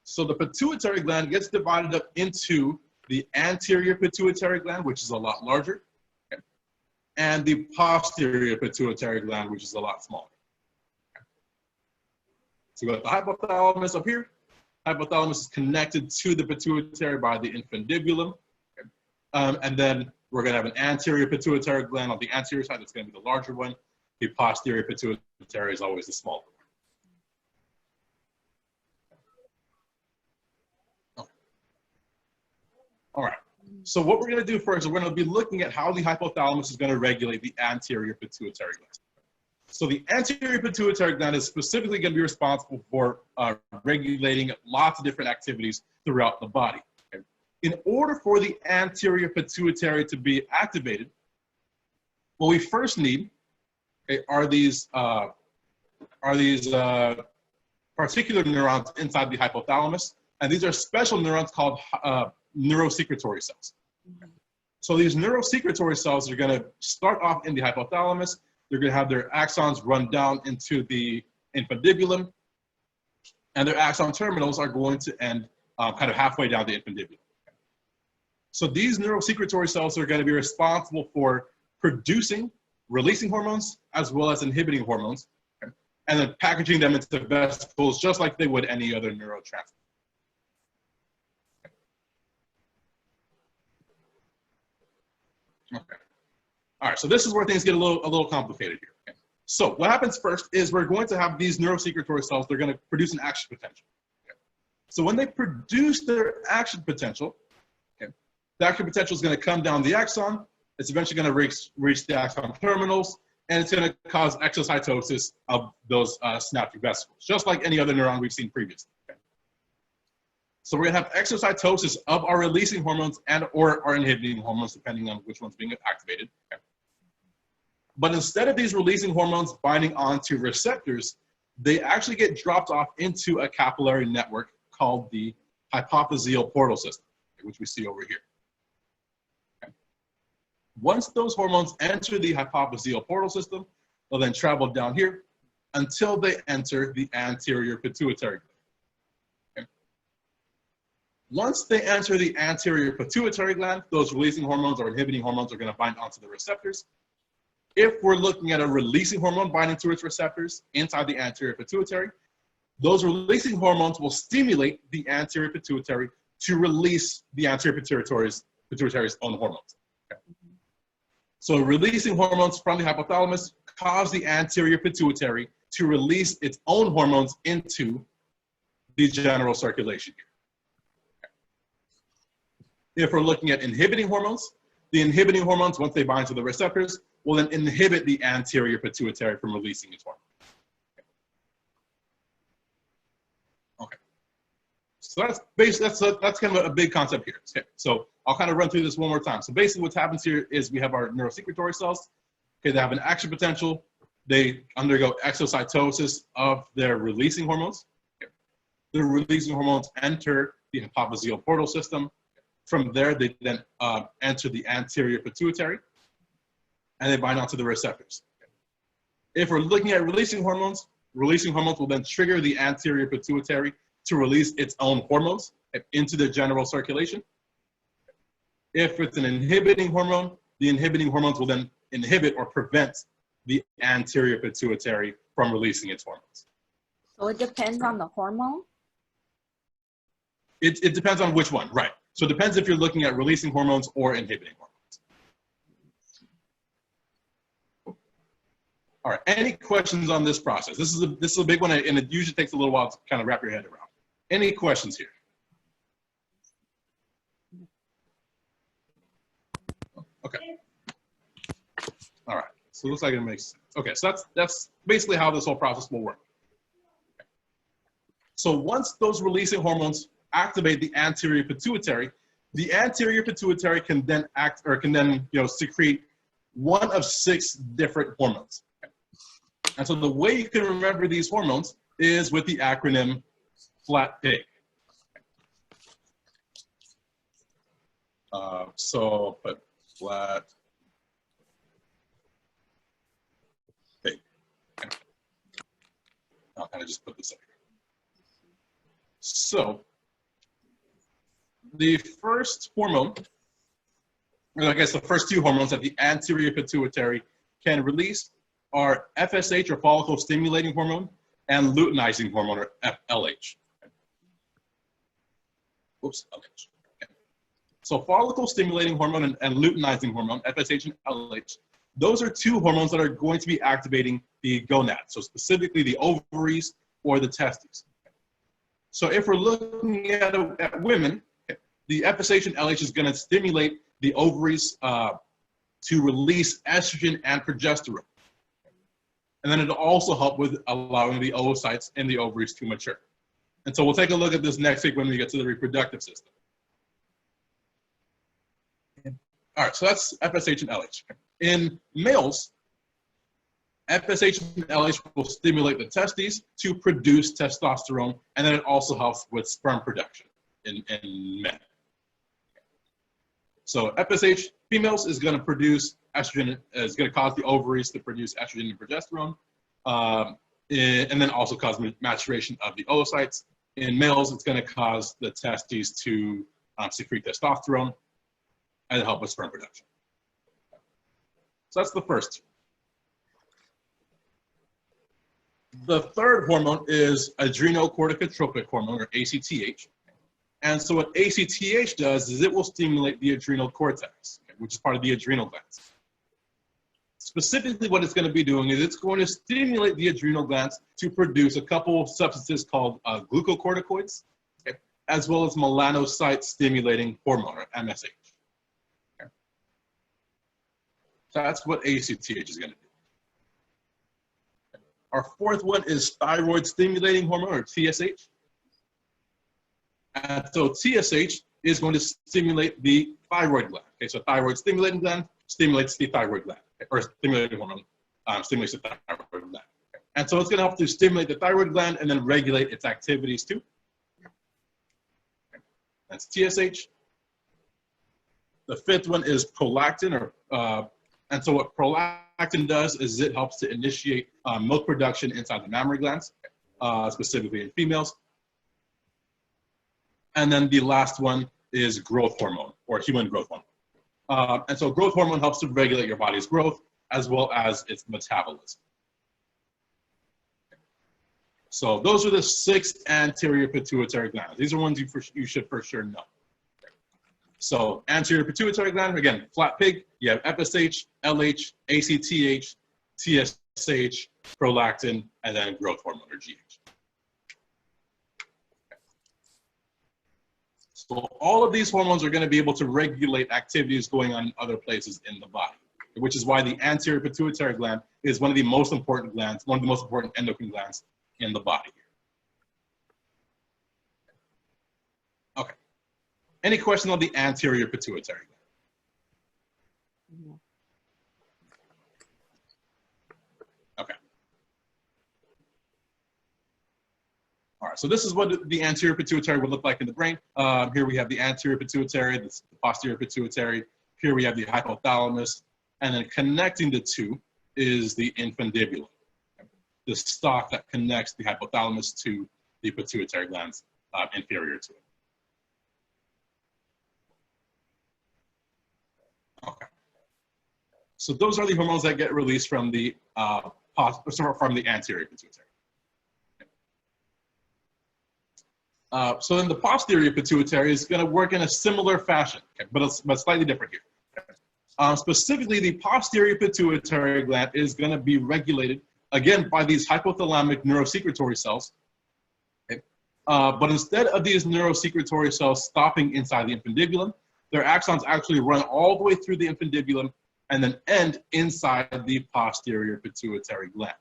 So the pituitary gland gets divided up into the anterior pituitary gland, which is a lot larger, okay, and the posterior pituitary gland, which is a lot smaller. Okay. So we got the hypothalamus up here. Hypothalamus is connected to the pituitary by the infundibulum. Okay. And then we're going to have an anterior pituitary gland on the anterior side. That's going to be the larger one. The posterior pituitary is always the smaller one. Okay. All right. So what we're going to do first is we're going to be looking at how the hypothalamus is going to regulate the anterior pituitary gland. So the anterior pituitary gland is specifically going to be responsible for regulating lots of different activities throughout the body. Okay? In order for the anterior pituitary to be activated, what we first need, okay, are these particular neurons inside the hypothalamus, and these are special neurons called neurosecretory cells. So these neurosecretory cells are going to start off in the hypothalamus. They're going to have their axons run down into the infundibulum, and their axon terminals are going to end kind of halfway down the infundibulum. So these neurosecretory cells are going to be responsible for producing, releasing hormones, as well as inhibiting hormones, okay, and then packaging them into vesicles just like they would any other neurotransmitter. Okay. All right, so this is where things get a little complicated here. Okay. So what happens first is we're going to have these neurosecretory cells. They're going to produce an action potential. Okay. So when they produce their action potential, okay, the action potential is going to come down the axon. It's eventually going to reach the axon terminals, and it's going to cause exocytosis of those synaptic vesicles, just like any other neuron we've seen previously. Okay. So we're gonna have exocytosis of our releasing hormones and or our inhibiting hormones, depending on which one's being activated. Okay. But instead of these releasing hormones binding onto receptors, they actually get dropped off into a capillary network called the hypophyseal portal system, which we see over here. Okay. Once those hormones enter the hypophyseal portal system, they'll then travel down here until they enter the anterior pituitary gland. Okay. Once they enter the anterior pituitary gland, those releasing hormones or inhibiting hormones are going to bind onto the receptors. If we're looking at a releasing hormone binding to its receptors inside the anterior pituitary, those releasing hormones will stimulate the anterior pituitary to release the anterior pituitary's own hormones. Okay. So releasing hormones from the hypothalamus cause the anterior pituitary to release its own hormones into the general circulation here. Okay. If we're looking at inhibiting hormones, the inhibiting hormones, once they bind to the receptors, will then inhibit the anterior pituitary from releasing its hormone. Okay. So that's basically, that's kind of a big concept here. Okay. So I'll kind of run through this one more time. So basically what's happens here is we have our neurosecretory cells. Okay, they have an action potential. They undergo exocytosis of their releasing hormones. Okay. The releasing hormones enter the hypophyseal portal system. From there, they then enter the anterior pituitary, and they bind onto the receptors. If we're looking at releasing hormones will then trigger the anterior pituitary to release its own hormones into the general circulation. If it's an inhibiting hormone, the inhibiting hormones will then inhibit or prevent the anterior pituitary from releasing its hormones. So it depends on the hormone? It depends on which one, right. So it depends if you're looking at releasing hormones or inhibiting hormones. All right, any questions on this process? This is a big one, and it usually takes a little while to kind of wrap your head around. Any questions here? Okay. All right, so it looks like it makes sense. Okay, so that's basically how this whole process will work. Okay. So once those releasing hormones activate the anterior pituitary can then secrete one of 6 different hormones. And so the way you can remember these hormones is with the acronym FLAT PIG. So put FLAT PIG. I'll kind of just put this up here. So the first hormone, or I guess the first 2 hormones that the anterior pituitary can release are FSH, or follicle stimulating hormone, and luteinizing hormone, or LH. Oops, LH. Okay. So follicle stimulating hormone and luteinizing hormone, FSH and LH, those are 2 hormones that are going to be activating the gonads, so specifically the ovaries or the testes. So if we're looking at women, the FSH and LH is going to stimulate the ovaries to release estrogen and progesterone. And then it'll also help with allowing the oocytes in the ovaries to mature. And so we'll take a look at this next week when we get to the reproductive system. All right, so that's FSH and LH. In males, FSH and LH will stimulate the testes to produce testosterone, and then it also helps with sperm production in men. So FSH females is going to produce estrogen, is going to cause the ovaries to produce estrogen and progesterone, and then also cause maturation of the oocytes. In males, it's going to cause the testes to secrete testosterone and help with sperm production. So that's the first. The third hormone is adrenocorticotropic hormone, or ACTH. And so what ACTH does is it will stimulate the adrenal cortex, which is part of the adrenal glands. Specifically, what it's going to be doing is it's going to stimulate the adrenal glands to produce a couple substances called glucocorticoids, okay, as well as melanocyte-stimulating hormone, or MSH. Okay. So that's what ACTH is going to do. Our fourth one is thyroid-stimulating hormone, or TSH. And so TSH is going to stimulate the thyroid gland. Okay, so thyroid stimulating gland stimulates the thyroid gland, or stimulating hormone stimulates the thyroid gland. Okay. And so it's going to help to stimulate the thyroid gland and then regulate its activities too. Okay. That's TSH. The fifth one is prolactin, and so what prolactin does is it helps to initiate milk production inside the mammary glands, specifically in females. And then the last one is growth hormone, or human growth hormone. And so growth hormone helps to regulate your body's growth as well as its metabolism. So those are the 6 anterior pituitary glands. These are ones you should for sure know. So anterior pituitary gland, again, flat pig, you have FSH, LH, ACTH, TSH, prolactin, and then growth hormone, or GH. So all of these hormones are going to be able to regulate activities going on in other places in the body, which is why the anterior pituitary gland is one of the most important glands, one of the most important endocrine glands in the body. Okay. Any question on the anterior pituitary gland? Okay. All right, so this is what the anterior pituitary would look like in the brain. Here we have the anterior pituitary, the posterior pituitary. Here we have the hypothalamus, and then connecting the two is the infundibulum, the stalk that connects the hypothalamus to the pituitary glands inferior to it. Okay. So those are the hormones that get released from the anterior pituitary. So then the posterior pituitary is going to work in a similar fashion, okay, but slightly different here. Specifically, the posterior pituitary gland is going to be regulated, again, by these hypothalamic neurosecretory cells. Okay? But instead of these neurosecretory cells stopping inside the infundibulum, their axons actually run all the way through the infundibulum and then end inside the posterior pituitary gland.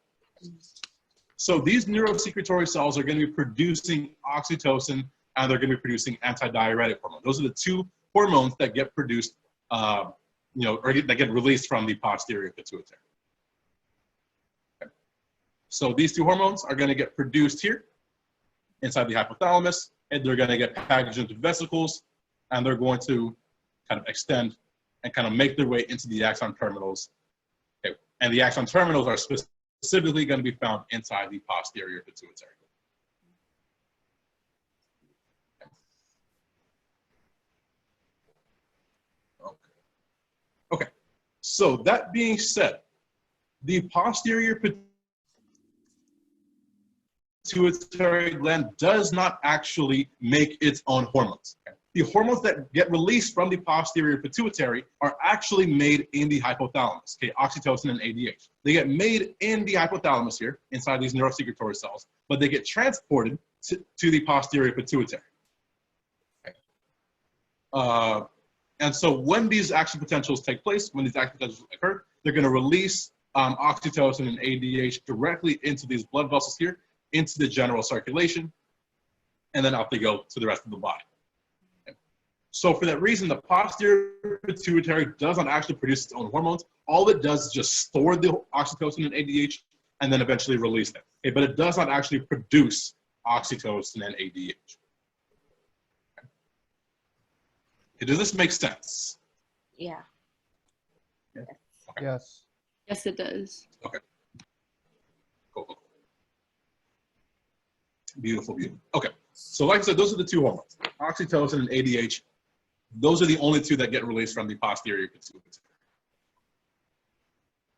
So these neurosecretory cells are going to be producing oxytocin, and they're going to be producing antidiuretic hormone. Those are the 2 hormones that get produced, or that get released from the posterior pituitary. Okay. So these 2 hormones are going to get produced here inside the hypothalamus, and they're going to get packaged into vesicles, and they're going to kind of extend and kind of make their way into the axon terminals. Okay. And the axon terminals are specifically going to be found inside the posterior pituitary. Okay. Okay. So that being said, the posterior pituitary gland does not actually make its own hormones. Okay? The hormones that get released from the posterior pituitary are actually made in the hypothalamus, okay, oxytocin and ADH. They get made in the hypothalamus here, inside these neurosecretory cells, but they get transported to the posterior pituitary. Okay. And so when these action potentials take place, when these action potentials occur, they're going to release oxytocin and ADH directly into these blood vessels here, into the general circulation, and then out they go to the rest of the body. So for that reason, the posterior pituitary does not actually produce its own hormones. All it does is just store the oxytocin and ADH and then eventually release them. Okay, but it does not actually produce oxytocin and ADH. Okay, does this make sense? Yeah. Yeah. Okay. Yes. Yes, it does. Okay. Cool. Beautiful, beautiful. Okay. So like I said, those are the 2 hormones, oxytocin and ADH. Those are the only 2 that get released from the posterior pituitary.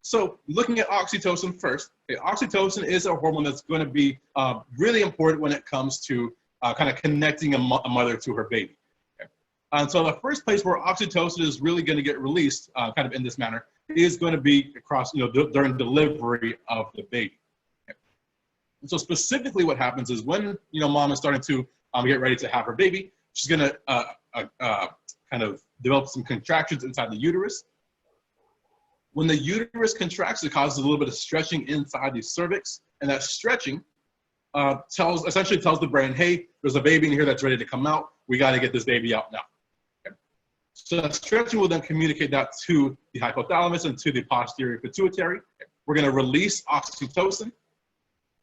So looking at oxytocin first, okay, oxytocin is a hormone that's going to be really important when it comes to kind of connecting a mother to her baby. Okay? And so the first place where oxytocin is really going to get released kind of in this manner is going to be across, during delivery of the baby. Okay? And so specifically what happens is when, mom is starting to get ready to have her baby, she's going to kind of develop some contractions inside the uterus. When the uterus contracts, it causes a little bit of stretching inside the cervix, and that stretching essentially tells the brain, hey, there's a baby in here that's ready to come out. We got to get this baby out now. Okay. So that stretching will then communicate that to the hypothalamus and to the posterior pituitary. Okay. We're going to release oxytocin.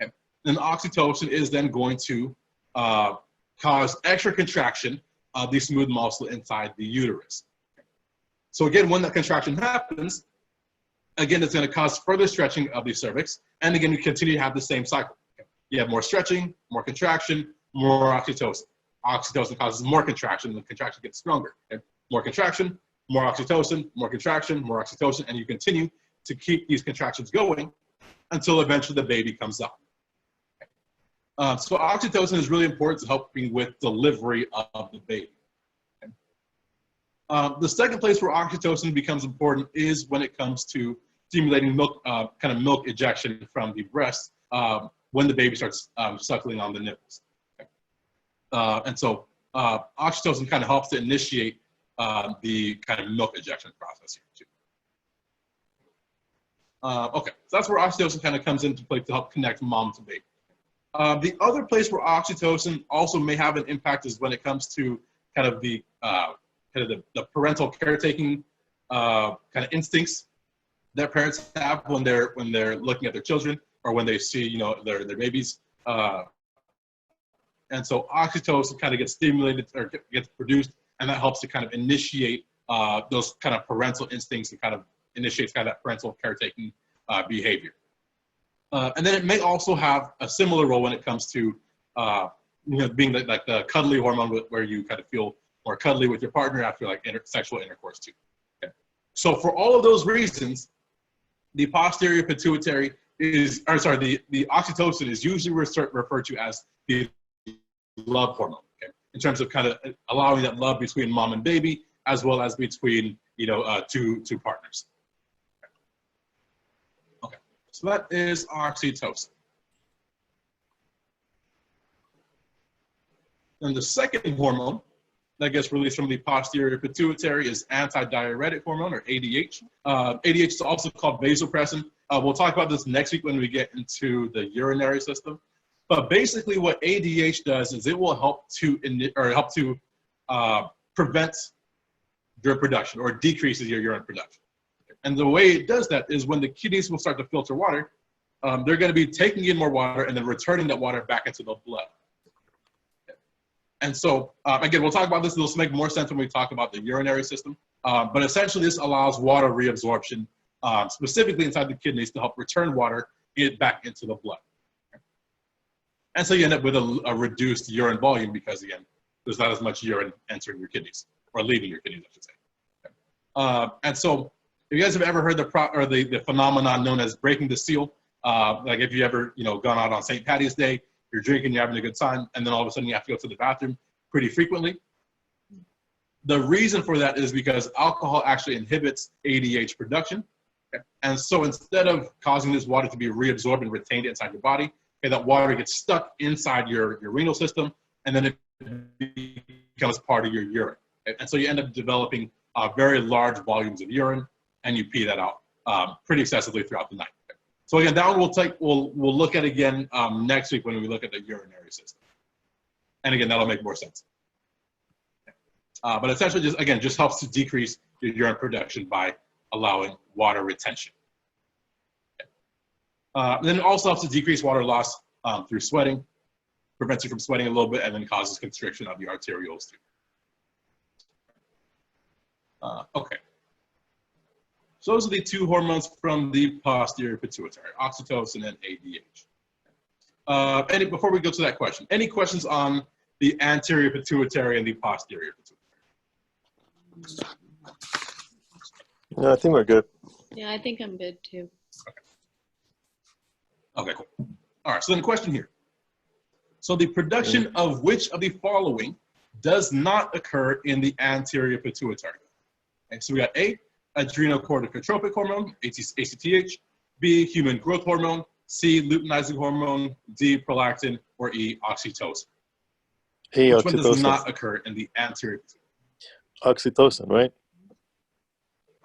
Okay. And oxytocin is then going to cause extra contraction of the smooth muscle inside the uterus. Okay. So again, when that contraction happens, again, it's going to cause further stretching of the cervix. And again, you continue to have the same cycle. Okay. You have more stretching, more contraction, more oxytocin. Oxytocin causes more contraction, and the contraction gets stronger. Okay? More contraction, more oxytocin, more contraction, more oxytocin, and you continue to keep these contractions going until eventually the baby comes out. Okay? So oxytocin is really important to helping with delivery of the baby. Okay? The second place where oxytocin becomes important is when it comes to stimulating milk, kind of milk ejection from the breast when the baby starts suckling on the nipples. And so oxytocin kind of helps to initiate the kind of milk ejection process here too. Okay, so that's where oxytocin kind of comes into play to help connect mom to baby. The other place where oxytocin also may have an impact is when it comes to kind of the parental caretaking kind of instincts that parents have when they're looking at their children or when they see their babies. And so oxytocin kind of gets stimulated or gets produced, and that helps to kind of initiate those kind of parental instincts and kind of initiates kind of that parental caretaking behavior. And then it may also have a similar role when it comes to being like the cuddly hormone, where you kind of feel more cuddly with your partner after like sexual intercourse too. Okay. So for all of those reasons, the posterior pituitary the oxytocin is usually referred to as the love hormone, okay? In terms of kind of allowing that love between mom and baby, as well as between two partners. Okay, so that is oxytocin. And the second hormone that gets released from the posterior pituitary is antidiuretic hormone, or ADH. ADH is also called vasopressin. We'll talk about this next week when we get into the urinary system. But basically what ADH does is it will help to prevent urine production or decreases your urine production. And the way it does that is when the kidneys will start to filter water, they're going to be taking in more water and then returning that water back into the blood. And so, again, we'll talk about this. This will make more sense when we talk about the urinary system. But essentially, this allows water reabsorption, specifically inside the kidneys, to help return water back into the blood. And so you end up with a reduced urine volume because, again, there's not as much urine entering your kidneys, or leaving your kidneys, I should say. And so if you guys have ever heard the phenomenon known as breaking the seal, like if you ever gone out on St. Patty's Day, you're drinking, you're having a good time, and then all of a sudden you have to go to the bathroom pretty frequently. The reason for that is because alcohol actually inhibits ADH production. Okay? And so instead of causing this water to be reabsorbed and retained inside your body, okay, that water gets stuck inside your renal system, and then it becomes part of your urine. Okay? And so you end up developing very large volumes of urine, and you pee that out pretty excessively throughout the night. Okay? So again, that one we'll look at again next week when we look at the urinary system. And again, that'll make more sense. But essentially, just helps to decrease your urine production by allowing water retention. Then it also helps to decrease water loss through sweating, prevents you from sweating a little bit, and then causes constriction of the arterioles too. Okay. So those are the two hormones from the posterior pituitary, oxytocin and ADH. Before we go to that question, any questions on the anterior pituitary and the posterior pituitary? Yeah, I think we're good. Yeah, I think I'm good too. Okay, cool. All right, so then the question here. So the production of which of the following does not occur in the anterior pituitary? Okay, so we got A, adrenocorticotropic hormone, ACTH, B, human growth hormone, C, luteinizing hormone, D, prolactin, or E, oxytocin. A, which oxytocin. one does not occur in the anterior pituitary? Oxytocin, right?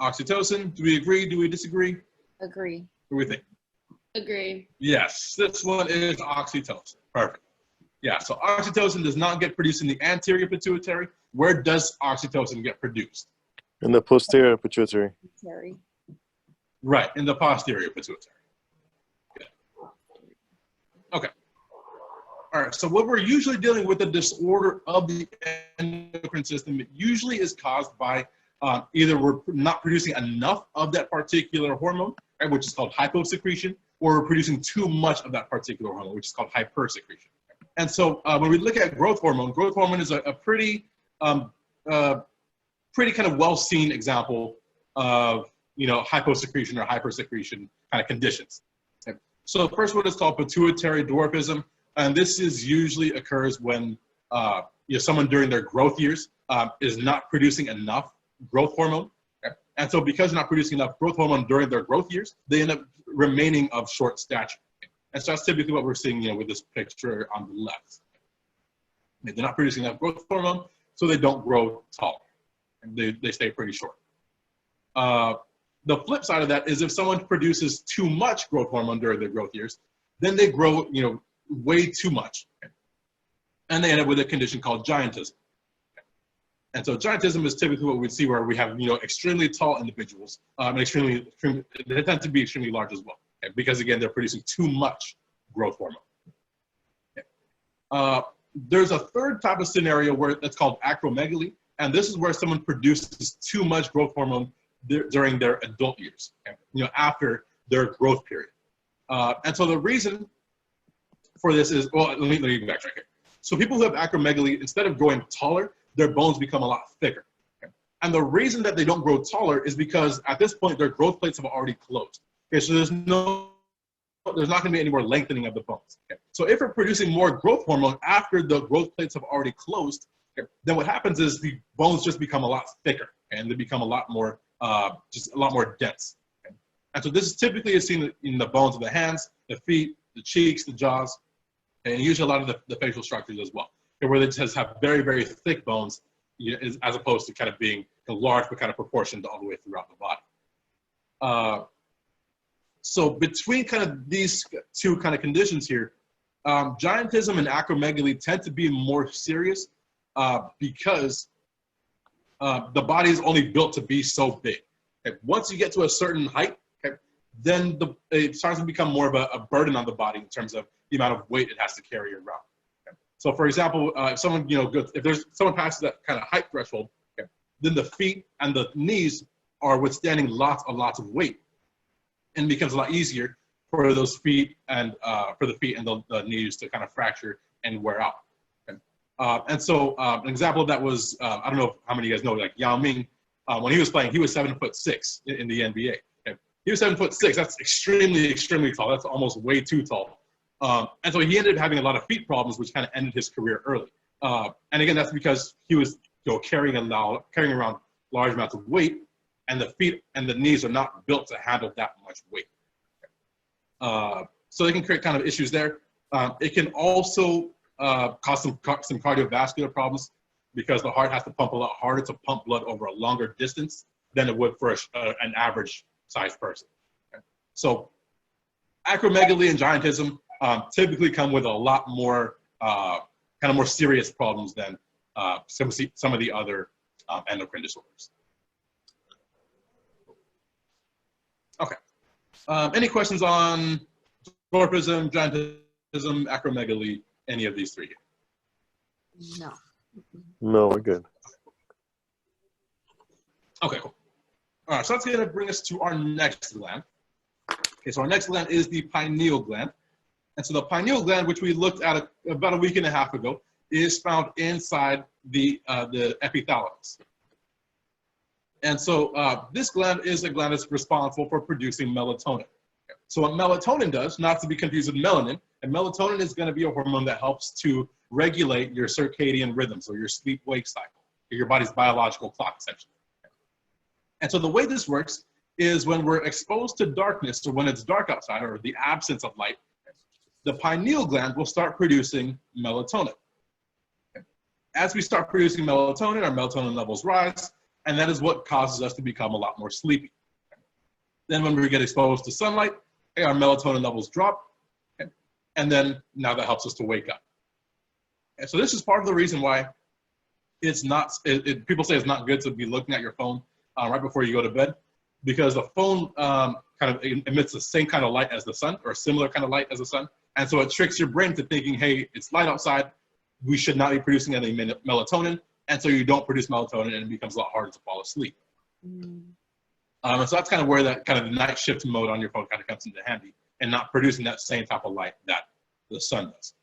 Oxytocin, do we agree? Do we disagree? Agree. What do we think? Agree. Yes, this one is oxytocin. Perfect. Yeah, so oxytocin does not get produced in the anterior pituitary. Where does oxytocin get produced? In the posterior pituitary. Right, in the posterior pituitary. Good. Okay. All right, so what we're usually dealing with a disorder of the endocrine system, it usually is caused by either we're not producing enough of that particular hormone, right, which is called hyposecretion, or we're producing too much of that particular hormone, which is called hypersecretion. And so when we look at growth hormone is a pretty kind of well-seen example of, hyposecretion or hypersecretion kind of conditions. Okay. So the first one is called pituitary dwarfism. And this usually occurs when someone during their growth years is not producing enough growth hormone. Okay. And so because they're not producing enough growth hormone during their growth years, they end up remaining of short stature. And so that's typically what we're seeing, with this picture on the left. They're not producing enough growth hormone, so they don't grow tall. And they stay pretty short. The flip side of that is if someone produces too much growth hormone during their growth years, then they grow, way too much. Okay? And they end up with a condition called giantism. Okay? And so giantism is typically what we see where we have, extremely tall individuals, and they tend to be extremely large as well. Okay? Because again, they're producing too much growth hormone. Okay? There's a third type of scenario where that's called acromegaly. And this is where someone produces too much growth hormone during their adult years, okay? After their growth period. And so the reason for this is, well, let me backtrack here. So people who have acromegaly, instead of growing taller, their bones become a lot thicker. Okay? And the reason that they don't grow taller is because at this point, their growth plates have already closed. Okay, so there's not going to be any more lengthening of the bones. Okay? So if we're producing more growth hormone after the growth plates have already closed, okay, then what happens is the bones just become a lot thicker and they become a lot more dense. Okay? And so this is typically seen in the bones of the hands, the feet, the cheeks, the jaws, and usually a lot of the facial structures as well, okay, where they just have very, very thick bones, as opposed to kind of being large but kind of proportioned all the way throughout the body. So between kind of these two kind of conditions here, giantism and acromegaly tend to be more serious because the body is only built to be so big. Okay? Once you get to a certain height, okay, then it starts to become more of a burden on the body in terms of the amount of weight it has to carry around. Okay? So for example, if someone, if someone passes that kind of height threshold, okay, then the feet and the knees are withstanding lots of weight, and it becomes a lot easier for those feet and the knees to kind of fracture and wear out. Okay? And so an example of that was, I don't know how many of you guys know, like Yao Ming, when he was playing, he was 7'6" in the NBA. Okay? He was 7'6". That's extremely, extremely tall. That's almost way too tall. And so he ended up having a lot of feet problems, which kind of ended his career early. And again, that's because he was carrying around large amounts of weight, and the feet and the knees are not built to handle that much weight. So they can create kind of issues there. It can also cause some cardiovascular problems because the heart has to pump a lot harder to pump blood over a longer distance than it would for an average sized person. Okay? So acromegaly and giantism typically come with a lot more kind of more serious problems than some of the other endocrine disorders. Okay. Any questions on dwarfism, giantism, acromegaly, any of these three? No. No, we're good. Okay, cool. All right, so that's going to bring us to our next gland. Okay, so our next gland is the pineal gland. And so the pineal gland, which we looked at about a week and a half ago, is found inside the epithalamus. And so this gland is a gland that's responsible for producing melatonin. So what melatonin does, not to be confused with melanin, and melatonin is going to be a hormone that helps to regulate your circadian rhythms or your sleep-wake cycle, your body's biological clock, essentially. And so the way this works is when we're exposed to darkness, or when it's dark outside, or the absence of light, the pineal gland will start producing melatonin. As we start producing melatonin, our melatonin levels rise, and that is what causes us to become a lot more sleepy. Then when we get exposed to sunlight, hey, our melatonin levels drop, okay? And then now that helps us to wake up. And so this is part of the reason why it's not, people say it's not good to be looking at your phone right before you go to bed, because the phone kind of emits the same kind of light as the sun, or a similar kind of light as the sun. And so it tricks your brain to thinking, hey, it's light outside, we should not be producing any melatonin. And so you don't produce melatonin, and it becomes a lot harder to fall asleep. And so that's kind of where that kind of night shift mode on your phone kind of comes into handy, and not producing that same type of light that the sun does.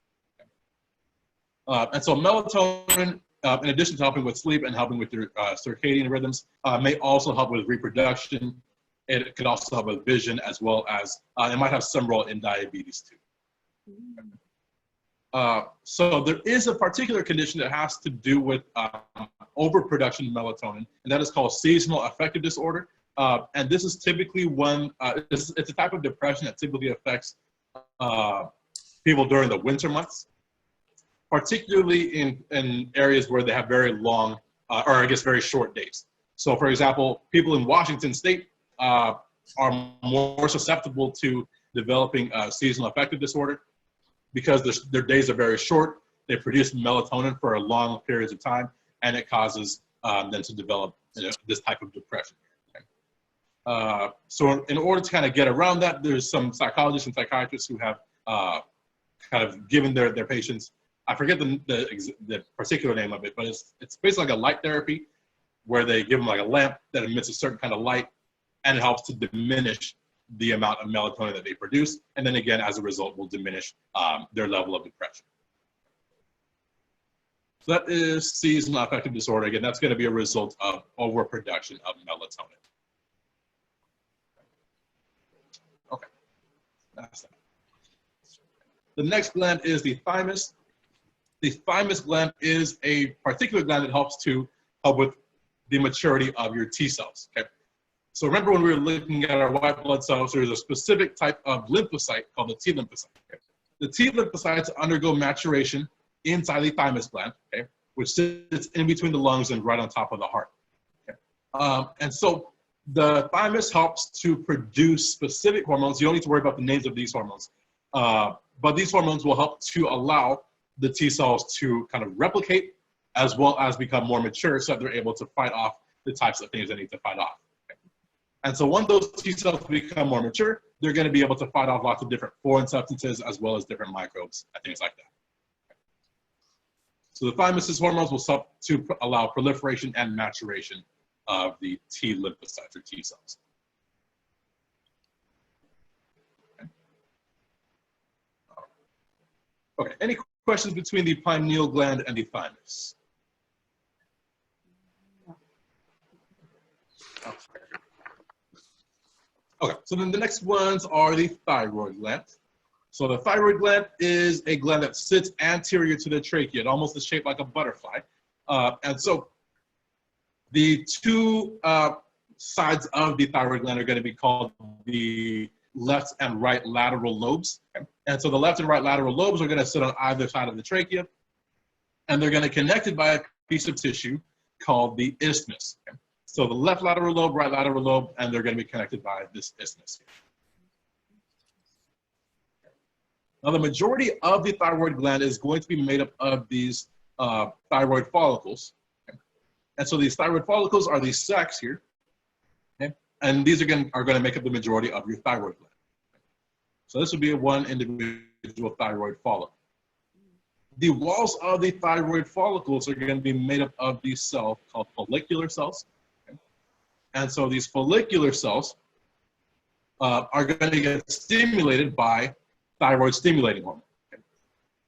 And so melatonin, in addition to helping with sleep and helping with your circadian rhythms, may also help with reproduction. It could also help with vision, as well as it might have some role in diabetes too. So there is a particular condition that has to do with overproduction of melatonin, and that is called seasonal affective disorder. And this is typically one, it's a type of depression that typically affects people during the winter months, particularly in areas where they have very long, or I guess very short days. So for example, people in Washington State are more susceptible to developing seasonal affective disorder because their days are very short. They produce melatonin for a long periods of time, and it causes them to develop this type of depression. So in order to kind of get around that, there's some psychologists and psychiatrists who have kind of given their patients, I forget the particular name of it, but it's basically like a light therapy where they give them like a lamp that emits a certain kind of light, and it helps to diminish the amount of melatonin that they produce. And then again, as a result, will diminish their level of depression. So that is seasonal affective disorder. Again, that's going to be a result of overproduction of melatonin. Okay, that's that. The next gland is the thymus. The thymus gland is a particular gland that helps with the maturity of your T cells. Okay. So remember when we were looking at our white blood cells, there's a specific type of lymphocyte called the T lymphocyte. Okay? The T lymphocytes undergo maturation inside the thymus gland, okay, which sits in between the lungs and right on top of the heart. Okay? And so the thymus helps to produce specific hormones. You don't need to worry about the names of these hormones, but these hormones will help to allow the T cells to kind of replicate as well as become more mature so that they're able to fight off the types of things they need to fight off. And so when those T cells become more mature, they're going to be able to fight off lots of different foreign substances as well as different microbes and things like that. So the thymus's hormones will help to allow proliferation and maturation of the T lymphocytes or T cells. Okay, any questions between the pineal gland and the thymus? Okay, so then the next ones are the thyroid gland. So the thyroid gland is a gland that sits anterior to the trachea. It almost is shaped like a butterfly. And so the two sides of the thyroid gland are going to be called the left and right lateral lobes. Okay? And so the left and right lateral lobes are going to sit on either side of the trachea, and they're going to connect it by a piece of tissue called the isthmus. Okay? So the left lateral lobe, right lateral lobe, and they're going to be connected by this isthmus. Now the majority of the thyroid gland is going to be made up of these thyroid follicles. Okay? And so these thyroid follicles are these sacs here. Okay? And these are going to make up the majority of your thyroid gland. So this would be one individual thyroid follicle. The walls of the thyroid follicles are going to be made up of these cells called follicular cells. Okay? And so these follicular cells are going to get stimulated by thyroid stimulating hormone. Okay?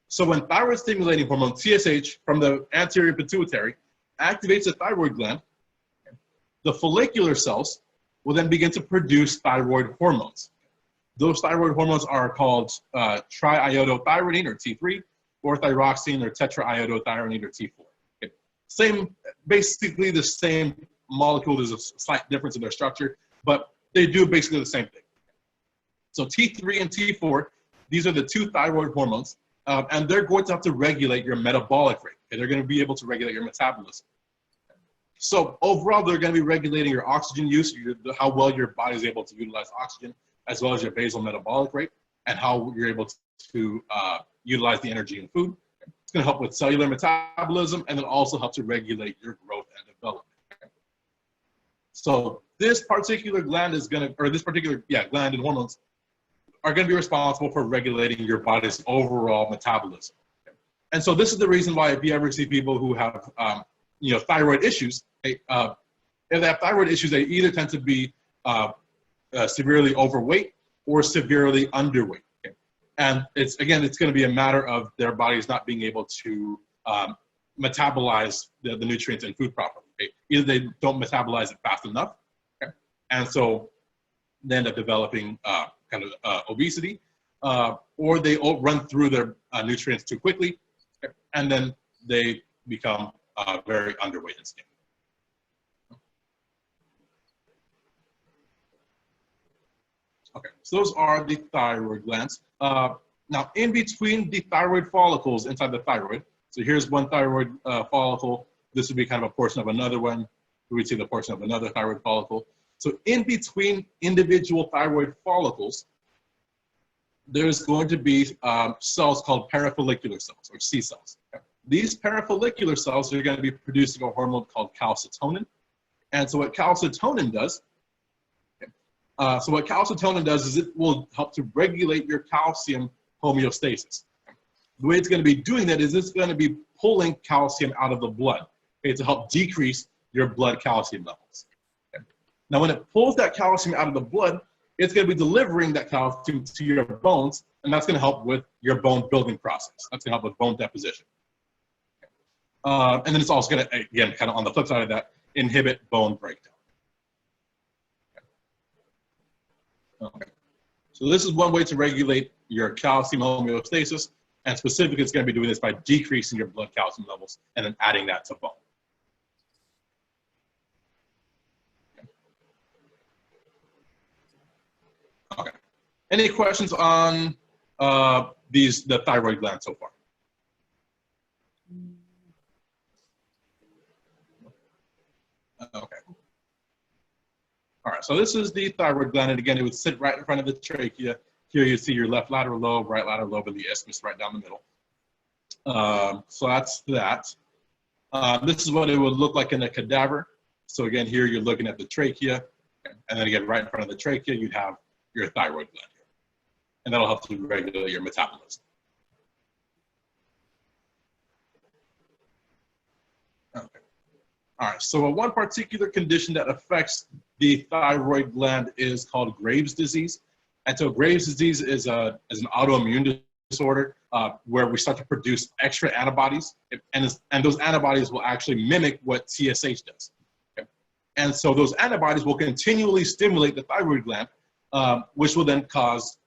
So when thyroid stimulating hormone, TSH, from the anterior pituitary activates the thyroid gland, okay, the follicular cells will then begin to produce thyroid hormones. Those thyroid hormones are called triiodothyronine, or T3, or thyroxine, or tetraiodothyronine, or T4. Okay. Basically the same molecule. There's a slight difference in their structure, but they do basically the same thing. So T3 and T4, these are the two thyroid hormones, and they're going to have to regulate your metabolic rate. Okay? They're going to be able to regulate your metabolism. So overall, they're going to be regulating your oxygen use, how well your body is able to utilize oxygen, as well as your basal metabolic rate and how you're able to utilize the energy in food. It's going to help with cellular metabolism and then also help to regulate your growth and development. So this particular gland is going to, or this particular gland and hormones are going to be responsible for regulating your body's overall metabolism. And so this is the reason why if you ever see people who have thyroid issues, if they have thyroid issues, they either tend to be severely overweight or severely underweight. Okay? And it's going to be a matter of their bodies not being able to metabolize the nutrients in food properly. Okay? Either they don't metabolize it fast enough, okay? And so they end up developing obesity, or they run through their nutrients too quickly, okay? And then they become very underweight and skinny. Okay, so those are the thyroid glands. Now, in between the thyroid follicles inside the thyroid, so here's one thyroid follicle. This would be kind of a portion of another one. We would see the portion of another thyroid follicle. So in between individual thyroid follicles, there's going to be cells called parafollicular cells, or C cells. Okay? These parafollicular cells are going to be producing a hormone called calcitonin. And so what calcitonin does, is it will help to regulate your calcium homeostasis. The way it's going to be doing that is it's going to be pulling calcium out of the blood, okay, to help decrease your blood calcium levels. Okay. Now, when it pulls that calcium out of the blood, it's going to be delivering that calcium to your bones, and that's going to help with your bone building process. That's going to help with bone deposition. And then it's also going to, again, kind of on the flip side of that, inhibit bone breakdown. Okay. So this is one way to regulate your calcium homeostasis, and specifically it's going to be doing this by decreasing your blood calcium levels and then adding that to bone. Okay. Any questions on the thyroid gland so far? Okay. All right, so this is the thyroid gland, and again, it would sit right in front of the trachea. Here you see your left lateral lobe, right lateral lobe, and the isthmus right down the middle. So that's that. This is what it would look like in a cadaver. So again, here you're looking at the trachea, and then again, right in front of the trachea, you'd have your thyroid gland here. And that'll help to regulate your metabolism. Okay. All right, so one particular condition that affects the thyroid gland is called Graves' disease. And so Graves' disease is an autoimmune disorder where we start to produce extra antibodies, and those antibodies will actually mimic what TSH does. Okay? And so those antibodies will continually stimulate the thyroid gland, which will then cause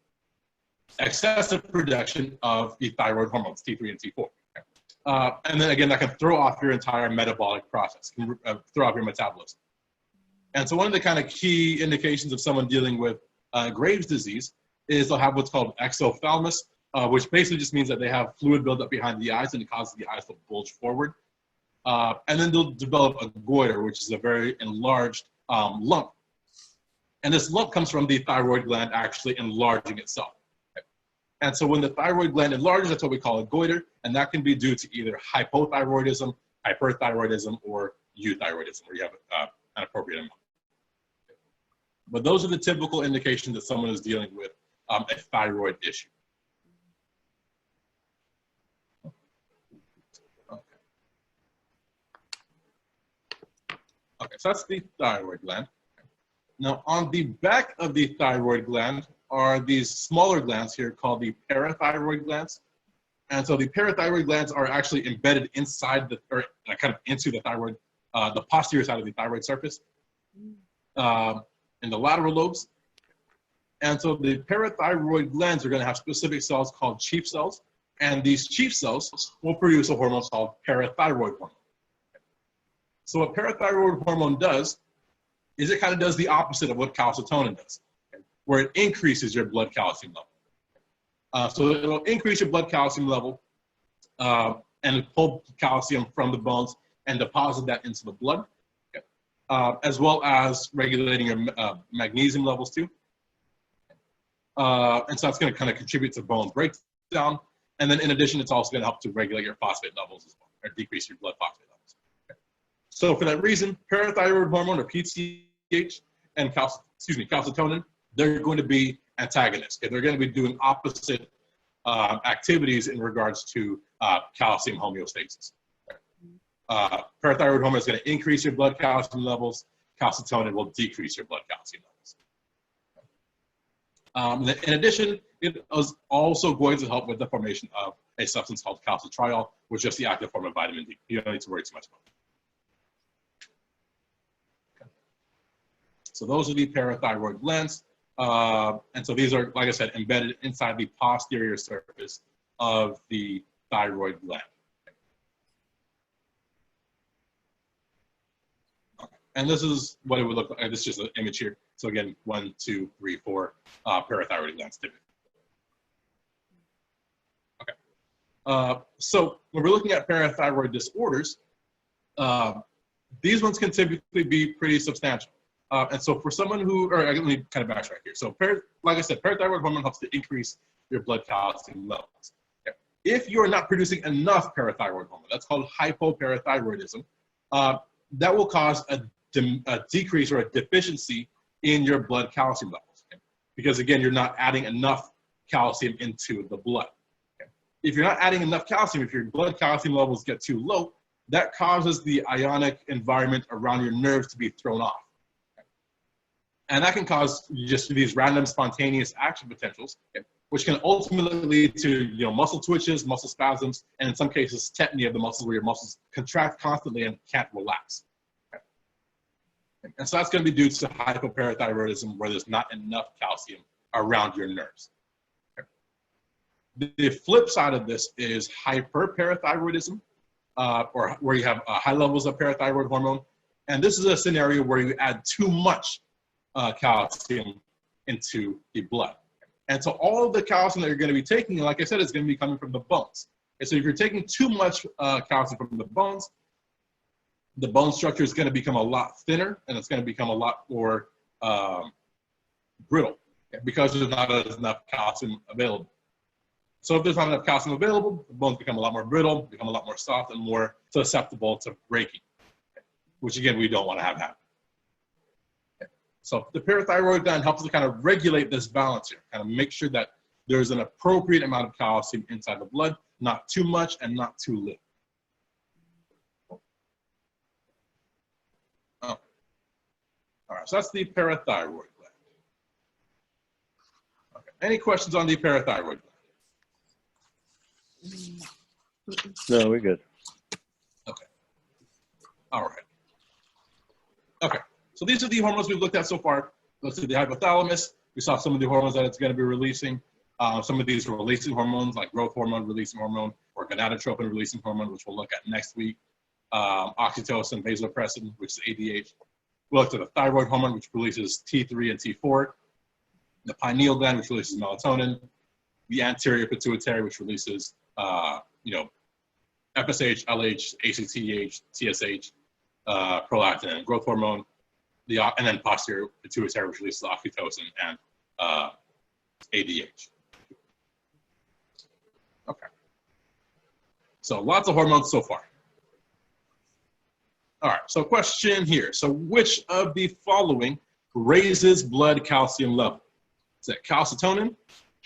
excessive production of the thyroid hormones, T3 and T4. And then again, that can throw off your entire metabolic process, can throw off your metabolism. And so one of the kind of key indications of someone dealing with Graves' disease is they'll have what's called exophthalmos, which basically just means that they have fluid buildup behind the eyes and it causes the eyes to bulge forward. And then they'll develop a goiter, which is a very enlarged lump. And this lump comes from the thyroid gland actually enlarging itself. And so when the thyroid gland enlarges, that's what we call a goiter, and that can be due to either hypothyroidism, hyperthyroidism, or euthyroidism, where you have an appropriate amount. But those are the typical indications that someone is dealing with a thyroid issue. Okay, so that's the thyroid gland. Now, on the back of the thyroid gland are these smaller glands here called the parathyroid glands. And so the parathyroid glands are actually embedded inside or kind of into the thyroid, the posterior side of the thyroid surface, in the lateral lobes. And so the parathyroid glands are going to have specific cells called chief cells. And these chief cells will produce a hormone called parathyroid hormone. So what parathyroid hormone does is it kind of does the opposite of what calcitonin does, where it increases your blood calcium level. So it'll increase your blood calcium level and pull calcium from the bones and deposit that into the blood, as well as regulating your magnesium levels too. And so that's going to kind of contribute to bone breakdown. And then in addition, it's also going to help to regulate your phosphate levels as well, or decrease your blood phosphate levels. Okay. So for that reason, parathyroid hormone, or PTH, and calcitonin, they're going to be antagonists. Okay? They're going to be doing opposite activities in regards to calcium homeostasis. Parathyroid hormone is going to increase your blood calcium levels. Calcitonin will decrease your blood calcium levels. In addition, it is also going to help with the formation of a substance called calcitriol, which is the active form of vitamin D. You don't need to worry too much about it. Okay. So those are the parathyroid glands. And so these are, like I said, embedded inside the posterior surface of the thyroid gland. And this is what it would look like. This is just an image here. So again, 1, 2, 3, 4 parathyroid glands typically. Okay. So when we're looking at parathyroid disorders, these ones can typically be pretty substantial. And so for someone who, or let me kind of backtrack here. So like I said, parathyroid hormone helps to increase your blood calcium levels. Okay. If you're not producing enough parathyroid hormone, that's called hypoparathyroidism, that will cause a decrease or a deficiency in your blood calcium levels. Okay? Because again, you're not adding enough calcium into the blood. Okay? If you're not adding enough calcium, if your blood calcium levels get too low, that causes the ionic environment around your nerves to be thrown off. Okay? And that can cause just these random spontaneous action potentials, okay? Which can ultimately lead to muscle twitches, muscle spasms, and in some cases, tetany of the muscles, where your muscles contract constantly and can't relax. And so that's going to be due to hypoparathyroidism, where there's not enough calcium around your nerves. Okay. The flip side of this is hyperparathyroidism, or where you have high levels of parathyroid hormone. And this is a scenario where you add too much calcium into the blood. And so all of the calcium that you're going to be taking, like I said, is going to be coming from the bones. And so if you're taking too much calcium from the bones, the bone structure is going to become a lot thinner, and it's going to become a lot more brittle, because there's not enough calcium available. So if there's not enough calcium available, the bones become a lot more brittle, become a lot more soft, and more susceptible to breaking, which again, we don't want to have happen. So the parathyroid gland helps to kind of regulate this balance here, kind of make sure that there's an appropriate amount of calcium inside the blood, not too much and not too little. All right, so that's the parathyroid gland. Okay. Any questions on the parathyroid gland? No, we're good. Okay. All right. Okay. So these are the hormones we've looked at so far. Let's see the hypothalamus. We saw some of the hormones that it's going to be releasing. Some of these are releasing hormones, like growth hormone releasing hormone, or gonadotropin releasing hormone, which we'll look at next week. Oxytocin, vasopressin, which is ADH. We'll look at the thyroid hormone, which releases T3 and T4. The pineal gland, which releases melatonin. The anterior pituitary, which releases, FSH, LH, ACTH, TSH, prolactin, and growth hormone. And then posterior pituitary, which releases oxytocin and ADH. Okay. So lots of hormones so far. All right, so question here. So which of the following raises blood calcium level? Is that calcitonin,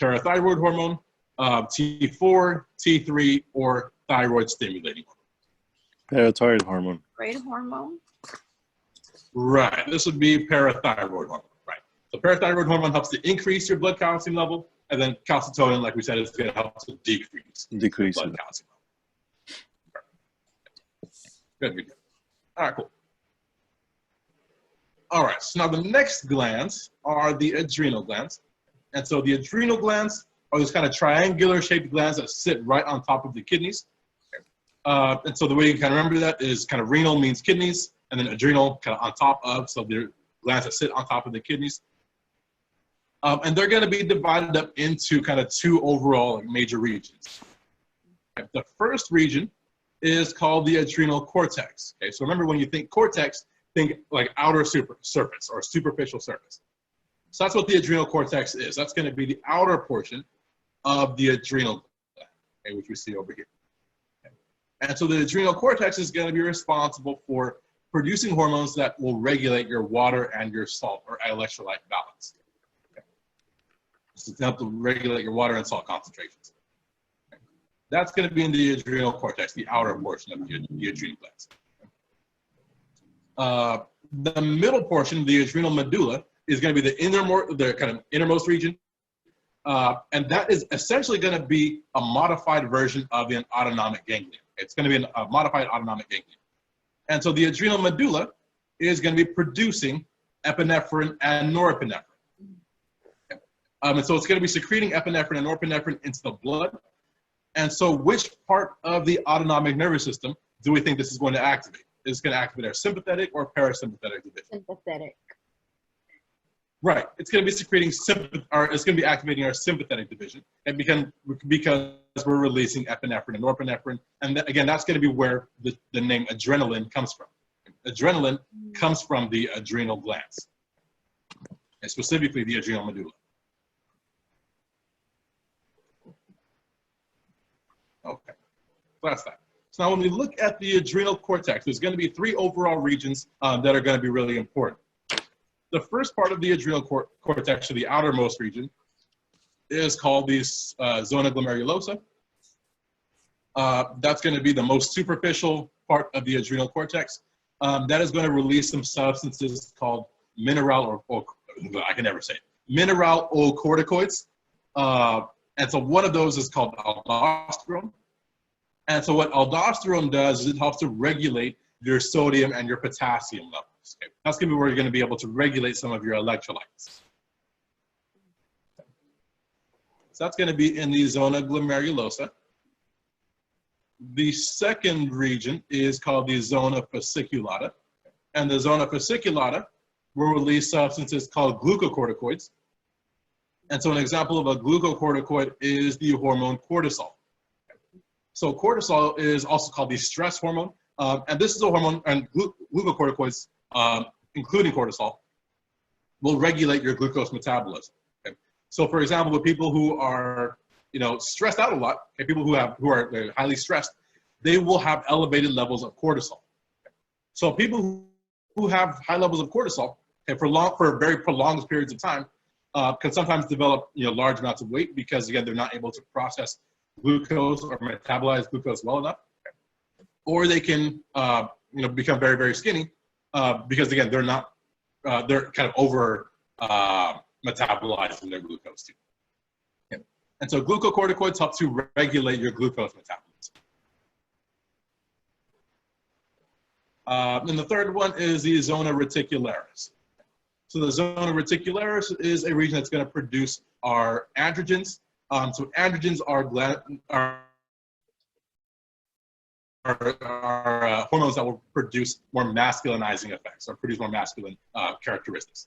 parathyroid hormone, T4, T3, or thyroid stimulating hormone? Parathyroid hormone. Thyroid hormone? Right, this would be parathyroid hormone, right. So parathyroid hormone helps to increase your blood calcium level, and then calcitonin, like we said, is going to help to decrease blood calcium level. Good, good. All right, cool. All right, so now the next glands are the adrenal glands. And so the adrenal glands are those kind of triangular shaped glands that sit right on top of the kidneys. And so the way you kind of remember that is kind of renal means kidneys, and then adrenal kind of on top of, so they're glands that sit on top of the kidneys. And they're going to be divided up into kind of two overall major regions. The first region is called the adrenal cortex. Okay, so remember when you think cortex, think like outer surface or superficial surface. So that's what the adrenal cortex is. That's going to be the outer portion of the adrenal gland, okay, which we see over here. Okay. And so the adrenal cortex is going to be responsible for producing hormones that will regulate your water and your salt or electrolyte balance. Okay. This is to help to regulate your water and salt concentrations. Okay. That's going to be in the adrenal cortex, the outer portion of the adrenal glands. The middle portion, the adrenal medulla, is going to be the kind of innermost region. And that is essentially going to be a modified version of an autonomic ganglion. It's going to be a modified autonomic ganglion. And so the adrenal medulla is going to be producing epinephrine and norepinephrine. Okay. And so it's going to be secreting epinephrine and norepinephrine into the blood. And so which part of the autonomic nervous system do we think this is going to activate? Is it going to activate our sympathetic or parasympathetic division? Sympathetic. Right. It's going to be secreting it's going to be activating our sympathetic division, and because we're releasing epinephrine and norepinephrine, and again, that's going to be where the name adrenaline comes from. Adrenaline comes from the adrenal glands, and specifically the adrenal medulla. Okay, so that's that. So now when we look at the adrenal cortex, there's going to be 3 overall regions that are going to be really important. The first part of the adrenal cortex, or the outermost region, is called the zona glomerulosa. That's going to be the most superficial part of the adrenal cortex. That is going to release some substances called mineralocorticoids. And so one of those is called aldosterone. And so what aldosterone does is it helps to regulate your sodium and your potassium levels. Okay. That's going to be where you're going to be able to regulate some of your electrolytes. So that's going to be in the zona glomerulosa. The second region is called the zona fasciculata. And the zona fasciculata will release substances called glucocorticoids. And so an example of a glucocorticoid is the hormone cortisol. So cortisol is also called the stress hormone. And this is a hormone, and glucocorticoids, including cortisol, will regulate your glucose metabolism. Okay? So for example, with people who are, stressed out a lot, okay, people who are highly stressed, they will have elevated levels of cortisol. Okay? So people who have high levels of cortisol, okay, for very prolonged periods of time, can sometimes develop large amounts of weight because again they're not able to process glucose or metabolize glucose well enough, okay? Or they can become very, very skinny because again they're not they're kind of over metabolizing their glucose too. Okay. And so glucocorticoids help to regulate your glucose metabolism. And the third one is the zona reticularis. So the zona reticularis is a region that's going to produce our androgens. So androgens are hormones that will produce more masculinizing effects or produce more masculine characteristics.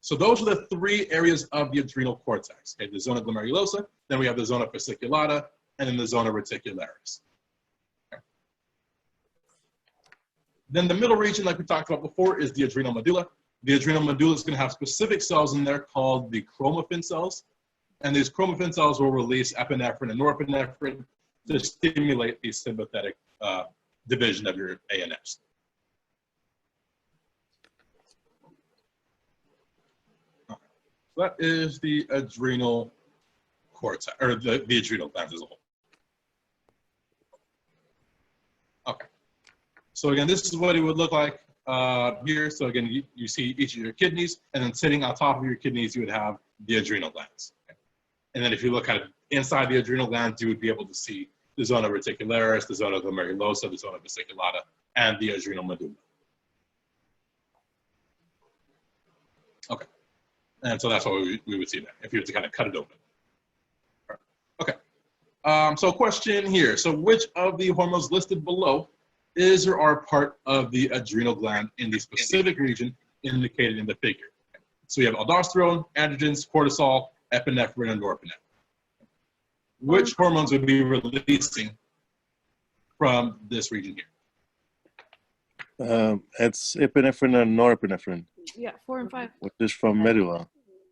So those are the 3 areas of the adrenal cortex. Okay, the zona glomerulosa, then we have the zona fasciculata, and then the zona reticularis. Okay. Then the middle region, like we talked about before, is the adrenal medulla. The adrenal medulla is going to have specific cells in there called the chromaffin cells. And these chromaffin cells will release epinephrine and norepinephrine to stimulate the sympathetic division of your ANS. Okay. So that is the adrenal cortex, or the adrenal glands as a whole. Okay. So again, this is what it would look like here. So again, you see each of your kidneys, and then sitting on top of your kidneys, you would have the adrenal glands. Okay. And then if you look kind of inside the adrenal glands, you would be able to see the zona reticularis, the zona glomerulosa, the zona fasciculata, and the adrenal medulla. Okay. And so that's what we would see there, if you were to kind of cut it open. Okay. So question here. So which of the hormones listed below is or are part of the adrenal gland in the specific region indicated in the figure? So you have aldosterone, androgens, cortisol, epinephrine, and norepinephrine. Which hormones would be releasing from this region here? It's epinephrine and norepinephrine. Yeah, 4 and 5. Which is from medulla.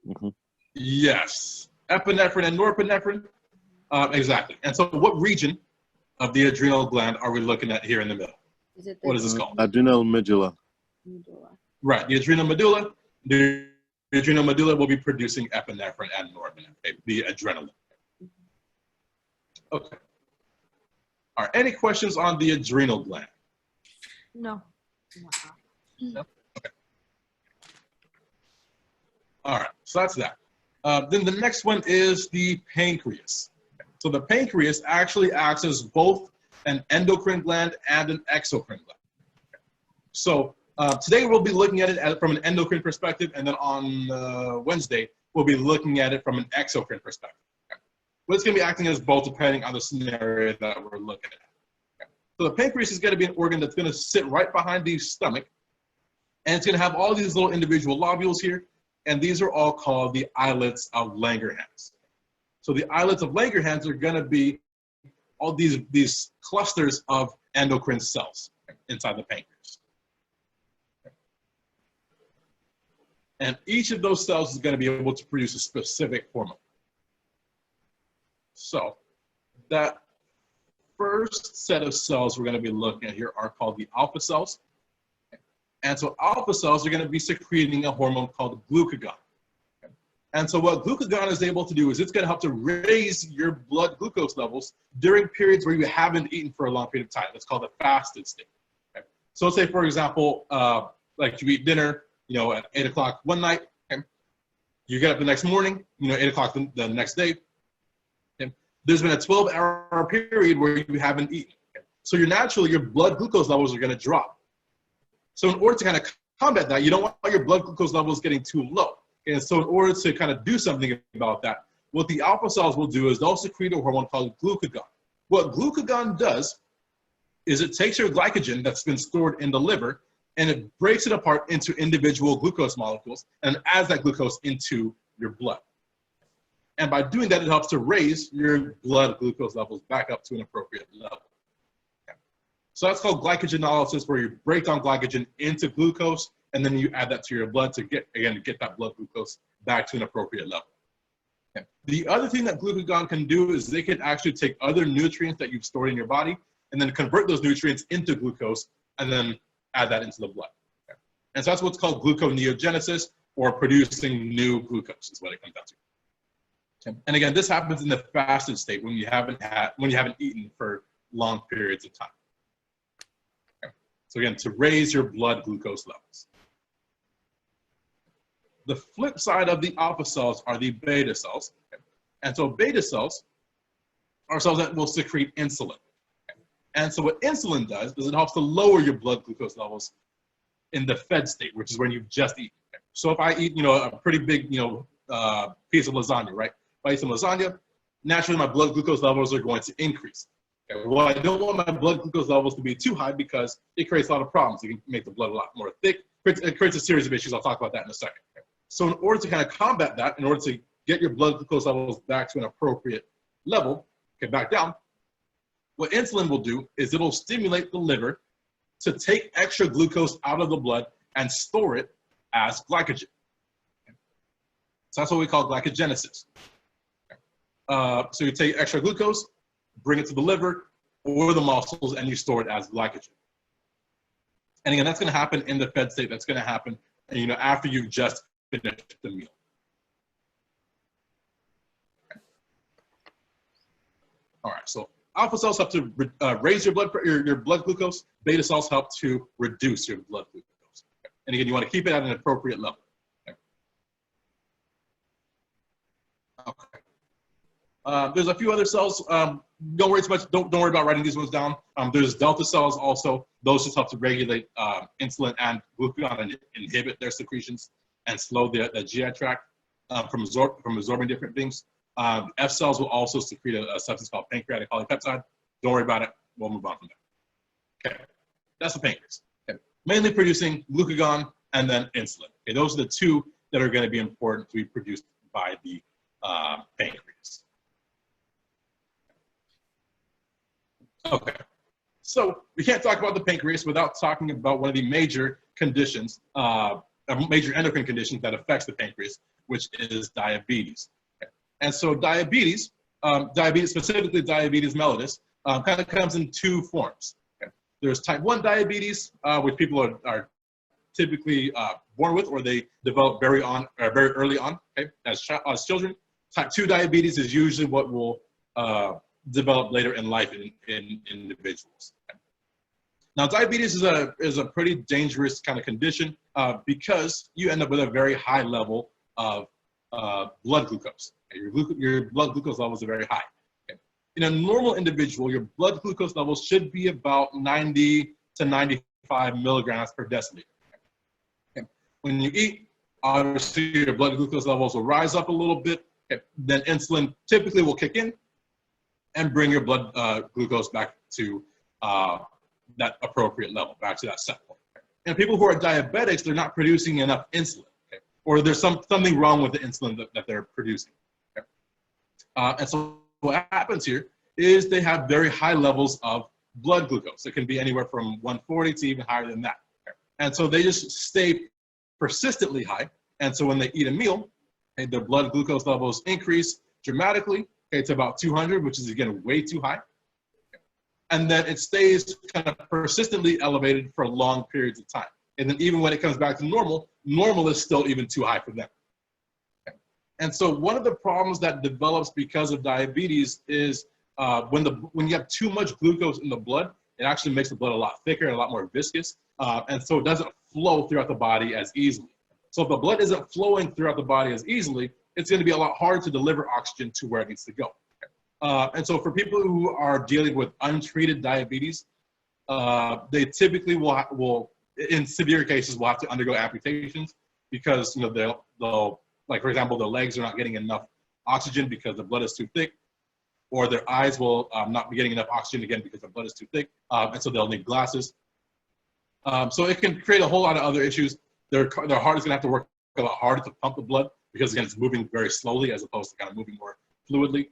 Mm-hmm. Yes, epinephrine and norepinephrine. Exactly. And so what region of the adrenal gland are we looking at here in the middle? What is this called? Adrenal medulla. Right, the adrenal medulla. The adrenal medulla will be producing epinephrine and norepinephrine, the adrenaline. Okay. All right, any questions on the adrenal gland? No. No? Okay. All right, so that's that. Then the next one is the pancreas. So the pancreas actually acts as both an endocrine gland and an exocrine gland. So today we'll be looking at it from an endocrine perspective, and then on Wednesday we'll be looking at it from an exocrine perspective. But it's going to be acting as both depending on the scenario that we're looking at. So the pancreas is going to be an organ that's going to sit right behind the stomach, and it's going to have all these little individual lobules here, and these are all called the islets of Langerhans. So the islets of Langerhans are going to be all these clusters of endocrine cells inside the pancreas. And each of those cells is going to be able to produce a specific hormone. So that first set of cells we're going to be looking at here are called the alpha cells. And so alpha cells are going to be secreting a hormone called glucagon. And so what glucagon is able to do is it's going to help to raise your blood glucose levels during periods where you haven't eaten for a long period of time. That's called the fasted state. Okay? So let's say, for example, like you eat dinner, at 8 o'clock one night. Okay? You get up the next morning, 8 o'clock the next day. Okay? There's been a 12-hour period where you haven't eaten. Okay? So your blood glucose levels are going to drop. So in order to kind of combat that, you don't want your blood glucose levels getting too low. And so in order to kind of do something about that, what the alpha cells will do is they'll secrete a hormone called glucagon. What glucagon does is it takes your glycogen that's been stored in the liver and it breaks it apart into individual glucose molecules and adds that glucose into your blood. And by doing that, it helps to raise your blood glucose levels back up to an appropriate level. Okay. So that's called glycogenolysis, where you break down glycogen into glucose and then you add that to your blood to get that blood glucose back to an appropriate level. Okay. The other thing that glucagon can do is they can actually take other nutrients that you've stored in your body and then convert those nutrients into glucose and then add that into the blood. Okay. And so that's what's called gluconeogenesis, or producing new glucose is what it comes down to. Okay. And again, this happens in the fasted state when you haven't eaten for long periods of time. Okay. So again, to raise your blood glucose levels. The flip side of the alpha cells are the beta cells. Okay. And so beta cells are cells that will secrete insulin. Okay. And so what insulin does is it helps to lower your blood glucose levels in the fed state, which is when you've just eaten. Okay. So if I eat, a pretty big, piece of lasagna, right? If I eat some lasagna, naturally my blood glucose levels are going to increase. Okay. Well, I don't want my blood glucose levels to be too high because it creates a lot of problems. It can make the blood a lot more thick. It creates a series of issues. I'll talk about that in a second. Okay. So in order to kind of combat that, in order to get your blood glucose levels back to an appropriate level, okay, back down, what insulin will do is it'll stimulate the liver to take extra glucose out of the blood and store it as glycogen. Okay. So that's what we call glycogenesis. Okay. So you take extra glucose, bring it to the liver or the muscles, and you store it as glycogen. And again, that's going to happen in the fed state. That's going to happen, after you've just finished the meal. Okay. All right, so alpha cells help to raise your blood glucose. Beta cells help to reduce your blood glucose. Okay. And again, you want to keep it at an appropriate level. Okay. Okay. There's a few other cells. Don't worry too much. Don't worry about writing these ones down. There's delta cells also. Those just help to regulate insulin and glucagon and inhibit their secretions and slow the GI tract from absorbing different things. F cells will also secrete a substance called pancreatic polypeptide. Don't worry about it. We'll move on from there. Okay, that's the pancreas. Okay. Mainly producing glucagon and then insulin. Okay, those are the two that are going to be important to be produced by the pancreas. Okay, so we can't talk about the pancreas without talking about one of the major conditions, major endocrine conditions that affects the pancreas, which is diabetes. Okay. And so diabetes, specifically diabetes mellitus, kind of comes in two forms. Okay. There's type 1 diabetes, which people are typically born with, or they develop very early on, okay, as children. Type 2 diabetes is usually what will develop later in life in individuals. Okay. Now, diabetes is a pretty dangerous kind of condition because you end up with a very high level of blood glucose. Okay. Your blood glucose levels are very high. Okay. In a normal individual, your blood glucose levels should be about 90 to 95 milligrams per deciliter. Okay. When you eat, obviously your blood glucose levels will rise up a little bit. Okay. Then insulin typically will kick in and bring your blood glucose back to that appropriate level, back to that set point. Okay. And people who are diabetics, they're not producing enough insulin, okay? Or there's something wrong with the insulin that they're producing. Okay. And so what happens here is they have very high levels of blood glucose. It can be anywhere from 140 to even higher than that. Okay. And so they just stay persistently high. And so when they eat a meal, okay, their blood glucose levels increase dramatically, okay, to about 200, which is again way too high. And then it stays kind of persistently elevated for long periods of time. And then even when it comes back to normal, normal is still even too high for them. Okay. And so one of the problems that develops because of diabetes is when you have too much glucose in the blood, it actually makes the blood a lot thicker and a lot more viscous. And so it doesn't flow throughout the body as easily. So if the blood isn't flowing throughout the body as easily, it's going to be a lot harder to deliver oxygen to where it needs to go. And so for people who are dealing with untreated diabetes, they typically will, in severe cases, will have to undergo amputations because, you know, they'll, like for example, their legs are not getting enough oxygen because the blood is too thick, or their eyes will not be getting enough oxygen again because the blood is too thick, and so they'll need glasses. So it can create a whole lot of other issues. Their heart is going to have to work a lot harder to pump the blood because, again, it's moving very slowly as opposed to kind of moving more fluidly.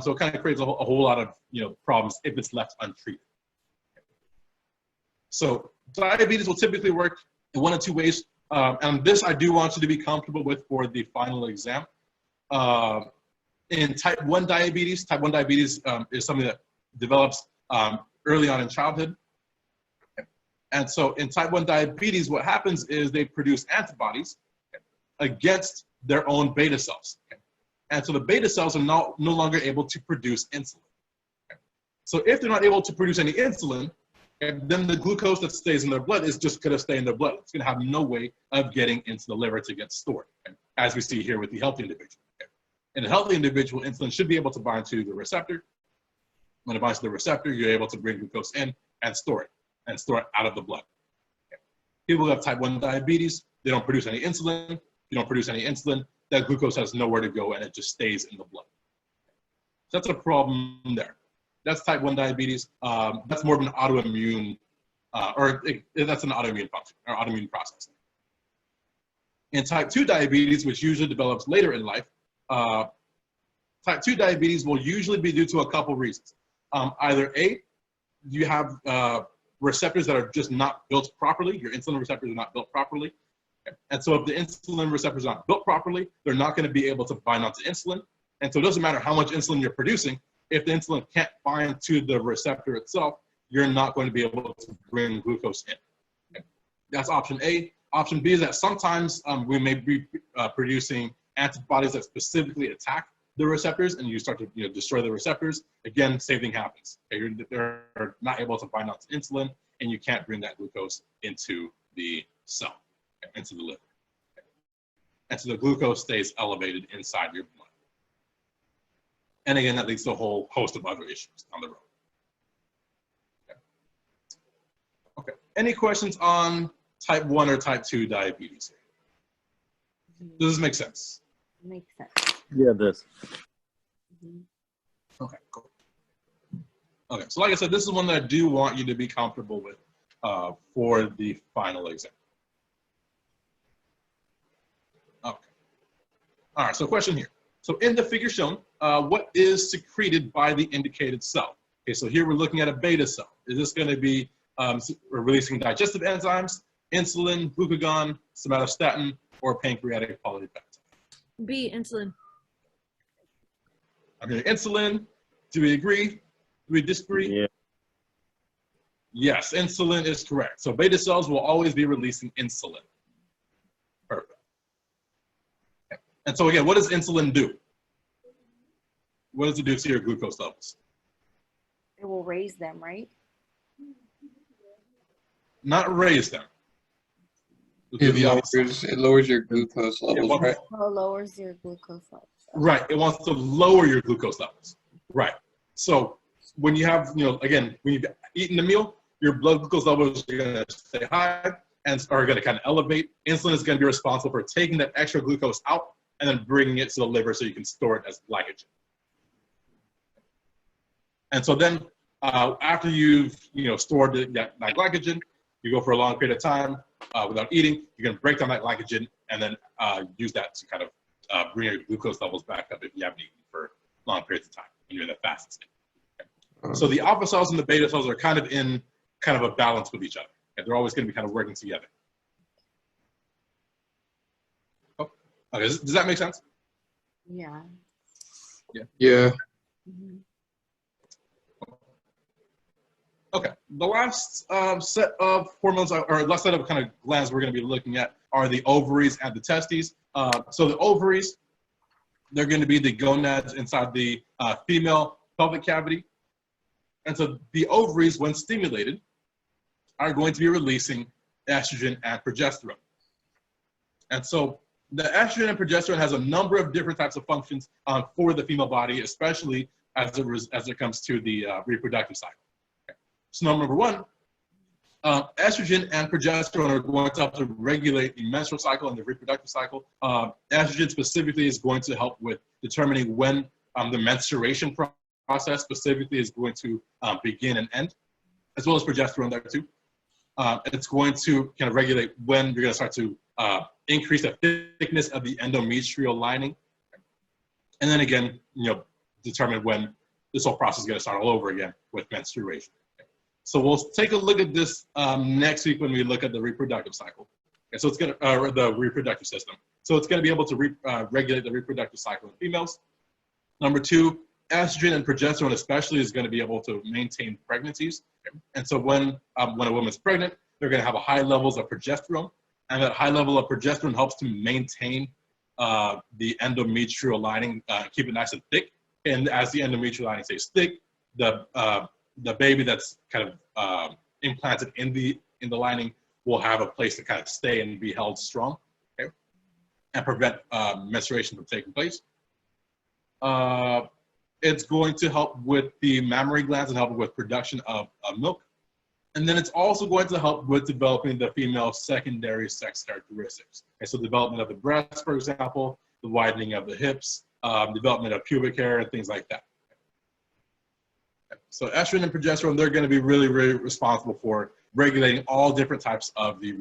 So it kind of creates a whole lot of, you know, problems if it's left untreated. So diabetes will typically work in one of two ways. And this I do want you to be comfortable with for the final exam. In type 1 diabetes is something that develops early on in childhood. And so in type 1 diabetes, what happens is they produce antibodies against their own beta cells. And so the beta cells are no longer able to produce insulin. So if they're not able to produce any insulin, then the glucose that stays in their blood is just going to stay in their blood. It's going to have no way of getting into the liver to get stored, as we see here with the healthy individual. In a healthy individual, insulin should be able to bind to the receptor. When it binds to the receptor, you're able to bring glucose in and store it out of the blood. People who have type 1 diabetes, they don't produce any insulin. You don't produce any insulin, that glucose has nowhere to go and it just stays in the blood. So that's a problem there. That's type 1 diabetes. That's more of an autoimmune, that's an autoimmune function or autoimmune process. In type 2 diabetes, which usually develops later in life, type 2 diabetes will usually be due to a couple reasons. Either A, you have receptors that are just not built properly. Your insulin receptors are not built properly. And so if the insulin receptors are not built properly, they're not going to be able to bind onto insulin. And so it doesn't matter how much insulin you're producing. If the insulin can't bind to the receptor itself, you're not going to be able to bring glucose in. Okay. That's option A. Option B is that sometimes we may be producing antibodies that specifically attack the receptors, and you start to destroy the receptors. Again, same thing happens. Okay. They're not able to bind onto insulin, and you can't bring that glucose into the cell. Into the liver. And so the glucose stays elevated inside your blood. And again, that leads to a whole host of other issues on the road. Okay. Any questions on type 1 or type 2 diabetes? Does this make sense? Makes sense. Yeah, it does. Okay, cool. Okay, so like I said, this is one that I do want you to be comfortable with for the final exam. Okay. All right, so question here. So in the figure shown, what is secreted by the indicated cell? Okay, so here we're looking at a beta cell. Is this going to be releasing digestive enzymes, insulin, glucagon, somatostatin, or pancreatic polypeptide? B, insulin. I'm hearing insulin. Do we agree? Do we disagree? Yeah. Yes, insulin is correct. So beta cells will always be releasing insulin. Perfect. Okay. And so again, what does insulin do? What does it do to your glucose levels? It will raise them, right? Not raise them. It lowers your glucose levels, right? Oh, lowers your glucose levels. Right. It wants to lower your glucose levels. Right. So when you have, again, when you've eaten a meal, your blood glucose levels are going to stay high and are going to kind of elevate. Insulin is going to be responsible for taking that extra glucose out and then bringing it to the liver so you can store it as glycogen. And so then after you've stored that glycogen, you go for a long period of time without eating, you're going to break down that glycogen and then use that to kind of bring your glucose levels back up if you haven't eaten for long periods of time when you're in the fasted state. Okay. So the alpha cells and the beta cells are kind of in a balance with each other. Okay. They're always going to be kind of working together. Oh, okay. Does that make sense? Yeah. Yeah. Yeah. Mm-hmm. Okay, the last set of hormones, or last set of kind of glands we're going to be looking at are the ovaries and the testes. So the ovaries, they're going to be the gonads inside the female pelvic cavity. And so the ovaries, when stimulated, are going to be releasing estrogen and progesterone. And so the estrogen and progesterone has a number of different types of functions for the female body, especially as it comes to the reproductive cycle. So number one, estrogen and progesterone are going to help to regulate the menstrual cycle and the reproductive cycle. Estrogen specifically is going to help with determining when the menstruation process specifically is going to begin and end, as well as progesterone there too. It's going to kind of regulate when you're going to start to increase the thickness of the endometrial lining. And then again, determine when this whole process is going to start all over again with menstruation. So we'll take a look at this next week when we look at the reproductive cycle. Okay, so it's going to, the reproductive system. So it's going to be able to regulate the reproductive cycle in females. Number two, estrogen and progesterone especially is going to be able to maintain pregnancies. Okay. And so when a woman's pregnant, they're going to have a high levels of progesterone. And that high level of progesterone helps to maintain the endometrial lining, keep it nice and thick. And as the endometrial lining stays thick, the baby that's kind of implanted in the lining will have a place to kind of stay and be held strong, okay, and prevent menstruation from taking place. It's going to help with the mammary glands and help with production of milk. And then it's also going to help with developing the female secondary sex characteristics. Okay, so development of the breast, for example, the widening of the hips, development of pubic hair, and things like that. So estrogen and progesterone, they're going to be really, really responsible for regulating all different types of the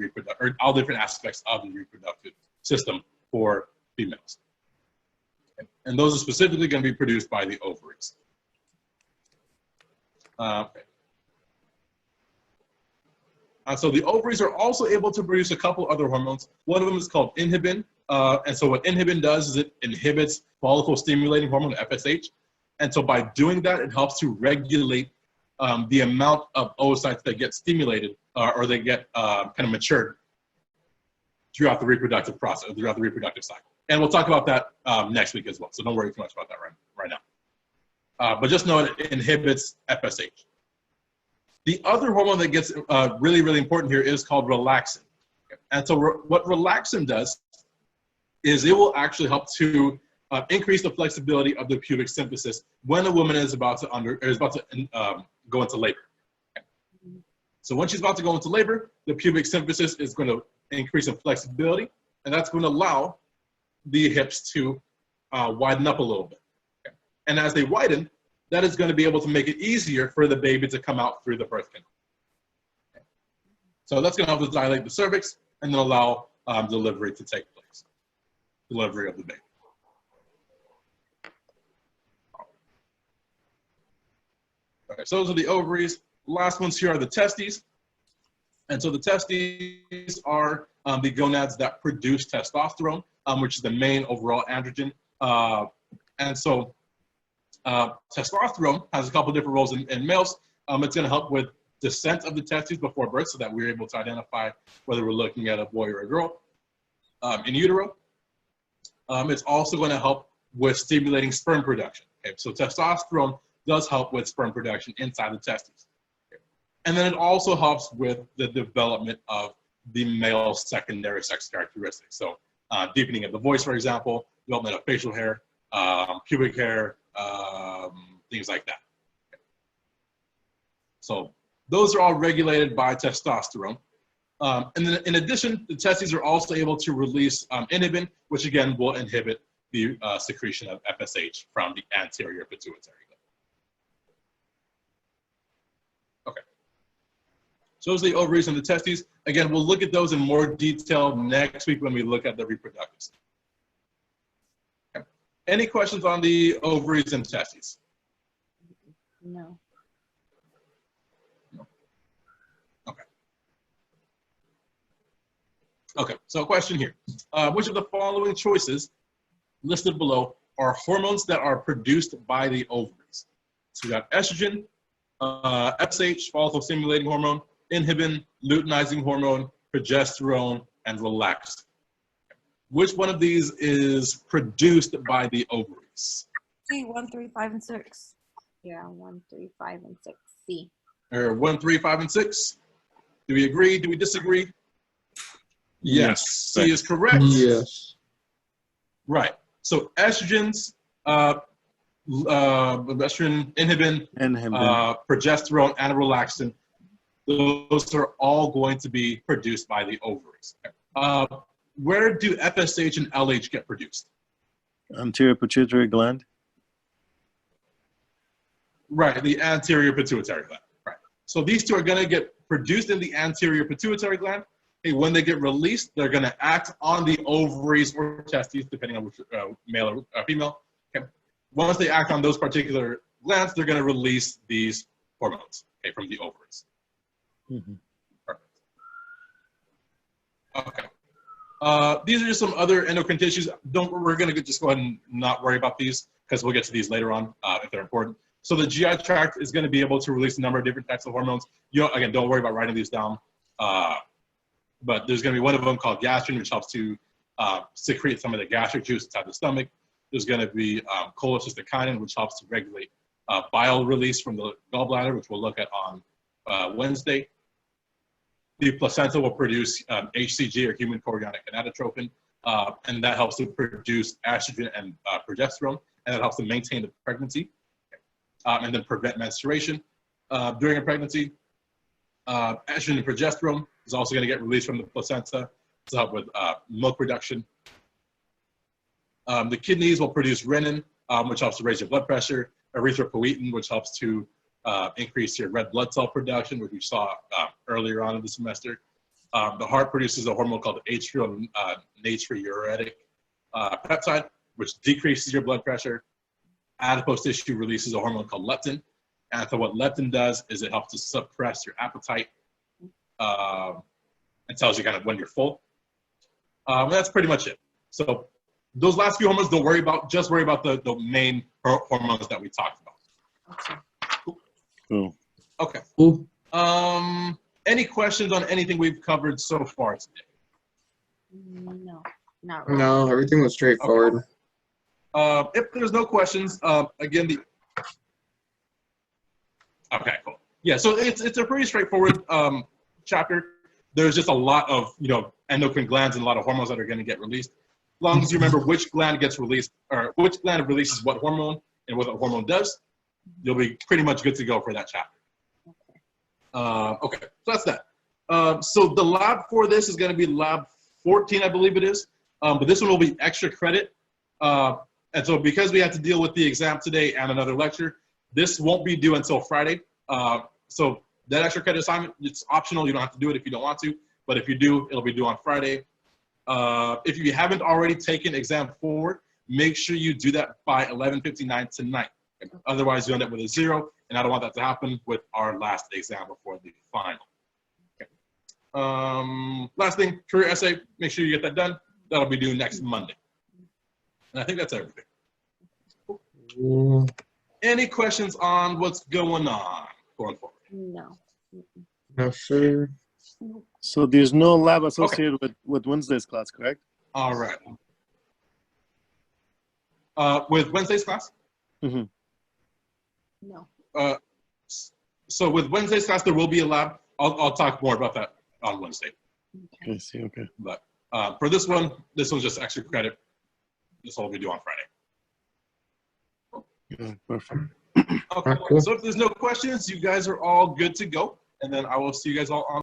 all different aspects of the reproductive system for females. And those are specifically going to be produced by the ovaries. Okay. So the ovaries are also able to produce a couple other hormones. One of them is called inhibin. And so what inhibin does is it inhibits follicle stimulating hormone, FSH. And so by doing that, it helps to regulate the amount of oocytes that get stimulated or they get kind of matured throughout the reproductive process, throughout the reproductive cycle. And we'll talk about that next week as well. So don't worry too much about that right now. But just know it inhibits FSH. The other hormone that gets really, really important here is called relaxin. And so what relaxin does is it will actually help to increase the flexibility of the pubic symphysis when a woman is about to go into labor. Okay. So when she's about to go into labor, the pubic symphysis is going to increase in flexibility, and that's going to allow the hips to widen up a little bit. Okay. And as they widen, that is going to be able to make it easier for the baby to come out through the birth canal. Okay. So that's going to help to dilate the cervix and then allow delivery to take place, delivery of the baby. Okay, so those are the ovaries. Last ones here are the testes. And so the testes are the gonads that produce testosterone. which is the main overall androgen. And so testosterone has a couple different roles in males. It's going to help with descent of the testes before birth so that we're able to identify whether we're looking at a boy or a girl in utero. It's also going to help with stimulating sperm production. Okay? So testosterone does help with sperm production inside the testes. Okay? And then it also helps with the development of the male secondary sex characteristics. So deepening of the voice, for example, development of facial hair, pubic hair, things like that. Okay. So those are all regulated by testosterone. And then in addition, the testes are also able to release inhibin, which again will inhibit the secretion of FSH from the anterior pituitary gland. Okay. So those are the ovaries and the testes. Again, we'll look at those in more detail next week when we look at the reproductive system. Okay. Any questions on the ovaries and testes? No. Okay. Okay, so a question here. Which of the following choices listed below are hormones that are produced by the ovaries? So we got estrogen, FSH, follicle stimulating hormone, inhibin, luteinizing hormone, progesterone, and relaxin. Which one of these is produced by the ovaries? C, 1, 3, 5, and 6. Yeah, 1, 3, 5, and 6. C. Or 1, 3, 5, and 6. Do we agree? Do we disagree? Yes. C is correct. Yes. Right. So estrogens, estrogen, inhibin, progesterone, and relaxin, those are all going to be produced by the ovaries. Where do FSH and LH get produced? Anterior pituitary gland. Right, the anterior pituitary gland. Right. So these two are going to get produced in the anterior pituitary gland. Okay, when they get released, they're going to act on the ovaries or testes, depending on which male or female. Okay. Once they act on those particular glands, they're going to release these hormones, okay, from the ovaries. Mm-hmm. Perfect. Okay. These are just some other endocrine tissues. We're going to just go ahead and not worry about these because we'll get to these later on if they're important. So the GI tract is going to be able to release a number of different types of hormones. Again, don't worry about writing these down. But there's going to be one of them called gastrin, which helps to secrete some of the gastric juice inside the stomach. There's going to be cholecystokinin, which helps to regulate bile release from the gallbladder, which we'll look at on Wednesday. The placenta will produce HCG, or human chorionic gonadotropin, and that helps to produce estrogen and progesterone, and that helps to maintain the pregnancy and then prevent menstruation during a pregnancy. Estrogen and progesterone is also going to get released from the placenta to help with milk production. The kidneys will produce renin, which helps to raise your blood pressure, erythropoietin, which helps to increase your red blood cell production, which we saw earlier on in the semester. The heart produces a hormone called atrial natriuretic peptide, which decreases your blood pressure. Adipose tissue releases a hormone called leptin. And so what leptin does is it helps to suppress your appetite and tells you kind of when you're full. And that's pretty much it. So those last few hormones, don't worry about, just worry about the main hormones that we talked about. Okay. Cool. Okay. Cool. Any questions on anything we've covered so far today? No, not really. No, everything was straightforward. Okay. If there's no questions, again, okay, cool. Yeah, so it's a pretty straightforward chapter. There's just a lot of endocrine glands and a lot of hormones that are going to get released. As long as you remember which gland gets released, or which gland releases what hormone and what the hormone does, you'll be pretty much good to go for that chapter. Okay, so that's that. So the lab for this is going to be lab 14, I believe it is. But this one will be extra credit. And so because we have to deal with the exam today and another lecture, this won't be due until Friday. So that extra credit assignment, it's optional. You don't have to do it if you don't want to. But if you do, it'll be due on Friday. If you haven't already taken exam 4, make sure you do that by 11:59 tonight. Otherwise, you end up with a 0, and I don't want that to happen with our last exam before the final. Okay. Last thing, career essay, make sure you get that done. that'll be due next Monday. And I think that's everything. Any questions on what's going on going forward? No. No, sir. So there's no lab associated with Wednesday's class, correct? All right. With Wednesday's class? Mm-hmm. No. So with Wednesday's class, there will be a lab. I'll talk more about that on Wednesday. I see. Okay. But for this one's just extra credit. This will be due on Friday. Yeah, perfect. Okay. Cool. So if there's no questions, you guys are all good to go. And then I will see you guys all on